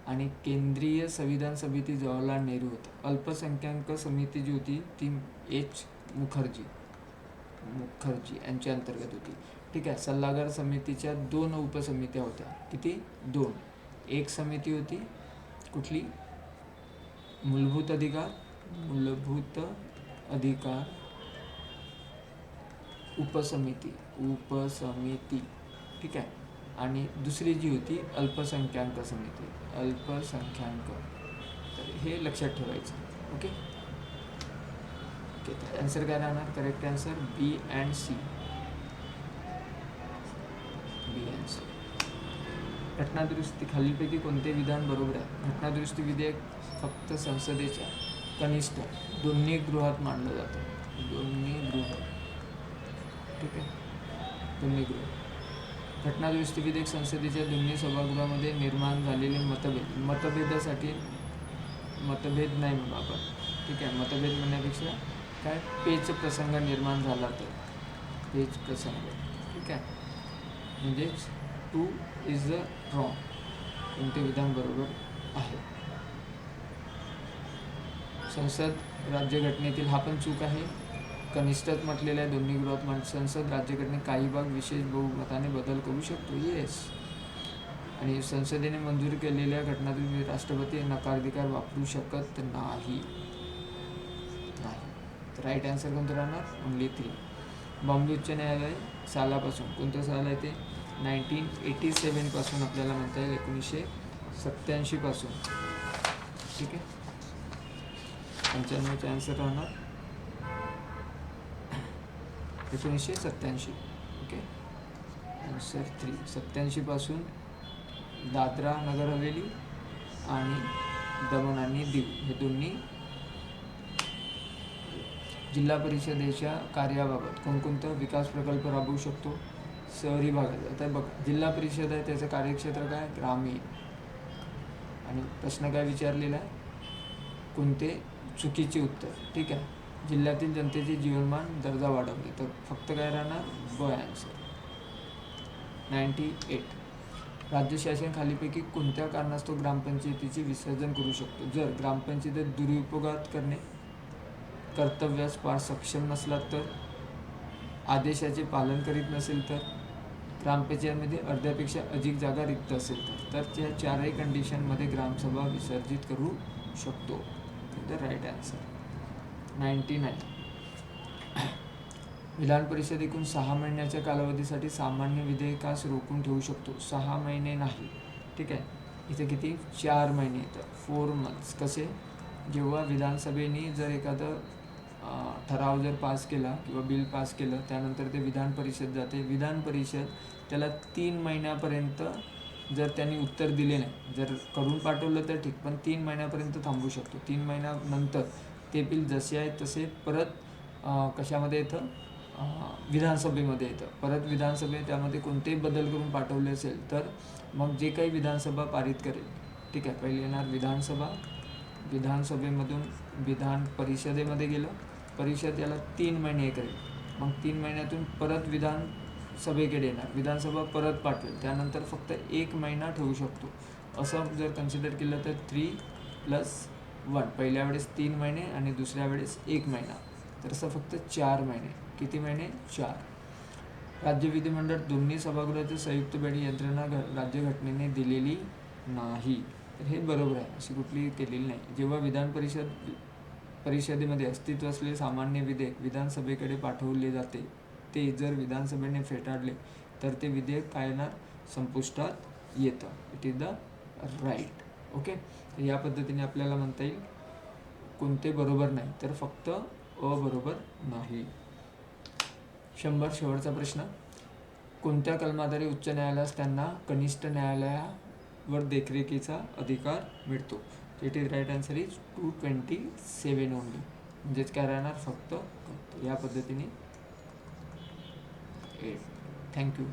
आणि केंद्रीय संविधान समिती जवाहरलाल नेहरू होतं. अल्पसंख्याक समिती जी होती ती H. मुखर्जी यांच्या अंतर्गत होती. ठीक आहे. सल्लागार समितीच्या 2 उपसमित्या होत्या. किती? 2. एक समिती होती कुठली? मूलभूत अधिकार उपसमिती. ठीक आहे. आणि दुसरी जी होती अल्पसंख्याक समिती. तर हे लक्षात ठेवायचं. ओके. तर आन्सर काय राहणार? Correct answer B and C. घटनादुरुस्ती खालीलपैकी कोणते विधान बरोबर आहे? घटनादुरुस्ती विधेयक फक्त संसदेच्या कनिष्ठ दोन्ही गृहात मांडलं जातं. ठीक आहे, दोन्ही गृह. घटनादुरुस्ती विधेयक संसदेच्या दोन्ही सभागृहामध्ये निर्माण झालेले मतभेदासाठी मतभेद नाही म्हणू आपण. ठीक आहे, मतभेद म्हणण्यापेक्षा काय पेच प्रसंग निर्माण झाला तर पेच प्रसंग. ठीक आहे, म्हणजेच 2 इज द रॉंग. कोणते विधान बरोबर आहे? संसद राज्यघटनेतील हा पण चूक आहे. कनिष्ठच म्हटलेलं आहे दोन्ही गृहात. संसद राज्यघटनेत काही भाग विशेष बहुमताने बदल करू शकतो. येस. आणि संसदेने मंजूर केलेल्या घटनांतील राष्ट्रपती नकाराधिकार वापरू शकत नाही. तर राईट आन्सर कोणतं राहणार? ओन्ली 3. बॉम्बे उच्च न्यायालय सालापासून, कोणतं साल आहे ते? 1987 पासून आपल्याला म्हणता येईल. 1987 पासून. ठीक आहे. 95चा आन्सर राहणार 1987. Okay, answer 3. 87 पासून दादरा नगर हवेली आणि दमण आणि दीव हे दोन्ही जिल्हा परिषदेच्या कार्याबाबत कोणकोणता विकास प्रकल्प राबवू शकतो? शहरी भागात. आता बघ, जिल्हा परिषद आहे त्याचं कार्यक्षेत्र काय? ग्रामीण. आणि प्रश्न काय विचारलेला आहे? कोणते? चुकीचे उत्तर. ठीक आहे. जिल्ह्यातील जनतेचे जीवनमान दर्जा वाढवणे. तर फक्त काय राहणार? ब आन्सर. 98. राज्य शासन खालीपैकी कोणत्या कारणास्तव ग्रामपंचायतीचे विसर्जन करू शकतो? जर ग्रामपंचायत दुरुपयोगात करणे, कर्तव्यास पार सक्षम नसला तर, आदेशाचे पालन करीत नसेल तर, ग्रामपंचायतीमध्ये अर्ध्यापेक्षा अधिक जागा रिक्त असेल तर त्या 4ही कंडिशनमध्ये ग्रामसभा विसर्जित करू शकतो. तर राईट आन्सर 99. विधान परिषद एकूण 6 महिन्याच्या कालावधीसाठी सामान्य विधेयकास रोखून ठेवू शकतो. 6 महिने नाही. ठीक आहे, इथे किती? 4 महिने येतं. 4 months. कसे? जेव्हा विधानसभेने जर एखादं ठराव जर पास केला किंवा बिल पास केलं, त्यानंतर ते विधान परिषद जाते. विधान परिषद त्याला 3 महिन्यापर्यंत जर त्यांनी उत्तर दिले नाही, जर करून पाठवलं तर ठीक, पण 3 महिन्यापर्यंत थांबू शकतो. 3 महिन्यानंतर ते बिल जसे आहे तसे परत कशामध्ये येतं? विधानसभेमध्ये येतं. परत विधानसभेत त्यामध्ये कोणतेही बदल करून पाठवले असेल तर मग जे काही विधानसभा पारित करेल. ठीक आहे, पहिले येणार विधानसभा. विधानसभेमधून विधान परिषदेमध्ये गेलं. परिषद याला 3 महिने करेल. मग 3 महिन्यातून परत विधानसभेकडे येणार, विधानसभा परत पाठवेल, त्यानंतर फक्त 1 महिना ठेवू शकतो. असं जर कन्सिडर केलं तर 3+1, पहिल्या वेळेस 3 महिने आणि दुसऱ्या वेळेस 1 महिना, तर असं फक्त 4 महिने. किती महिने? 4. राज्य विधिमंडळ दोन्ही सभागृहाची संयुक्त बैठक यंत्रणा राज्यघटनेने दिलेली नाही. तर हे बरोबर आहे, अशी कुठली केलेली नाही. जेव्हा विधान परिषदेमध्ये अस्तित्व असलेले सामान्य विधेयक विधानसभेकडे पाठवले जाते, ते जर विधानसभेने फेटाळले तर ते विधेयक काय येणार? संपुष्टात येतं. It is the right. Okay, तर या पद्धतीने आपल्याला म्हणता येईल कोणते बरोबर नाही, तर फक्त अ बरोबर नाही. 100 शेवटचा प्रश्न. कोणत्या कलमाद्वारे उच्च न्यायालयास त्यांना कनिष्ठ न्यायालयावर देखरेखीचा अधिकार मिळतो? It is right answer is 227 only. म्हणजेच काय राहणार? फक्त या पद्धतीने 8. थँक्यू.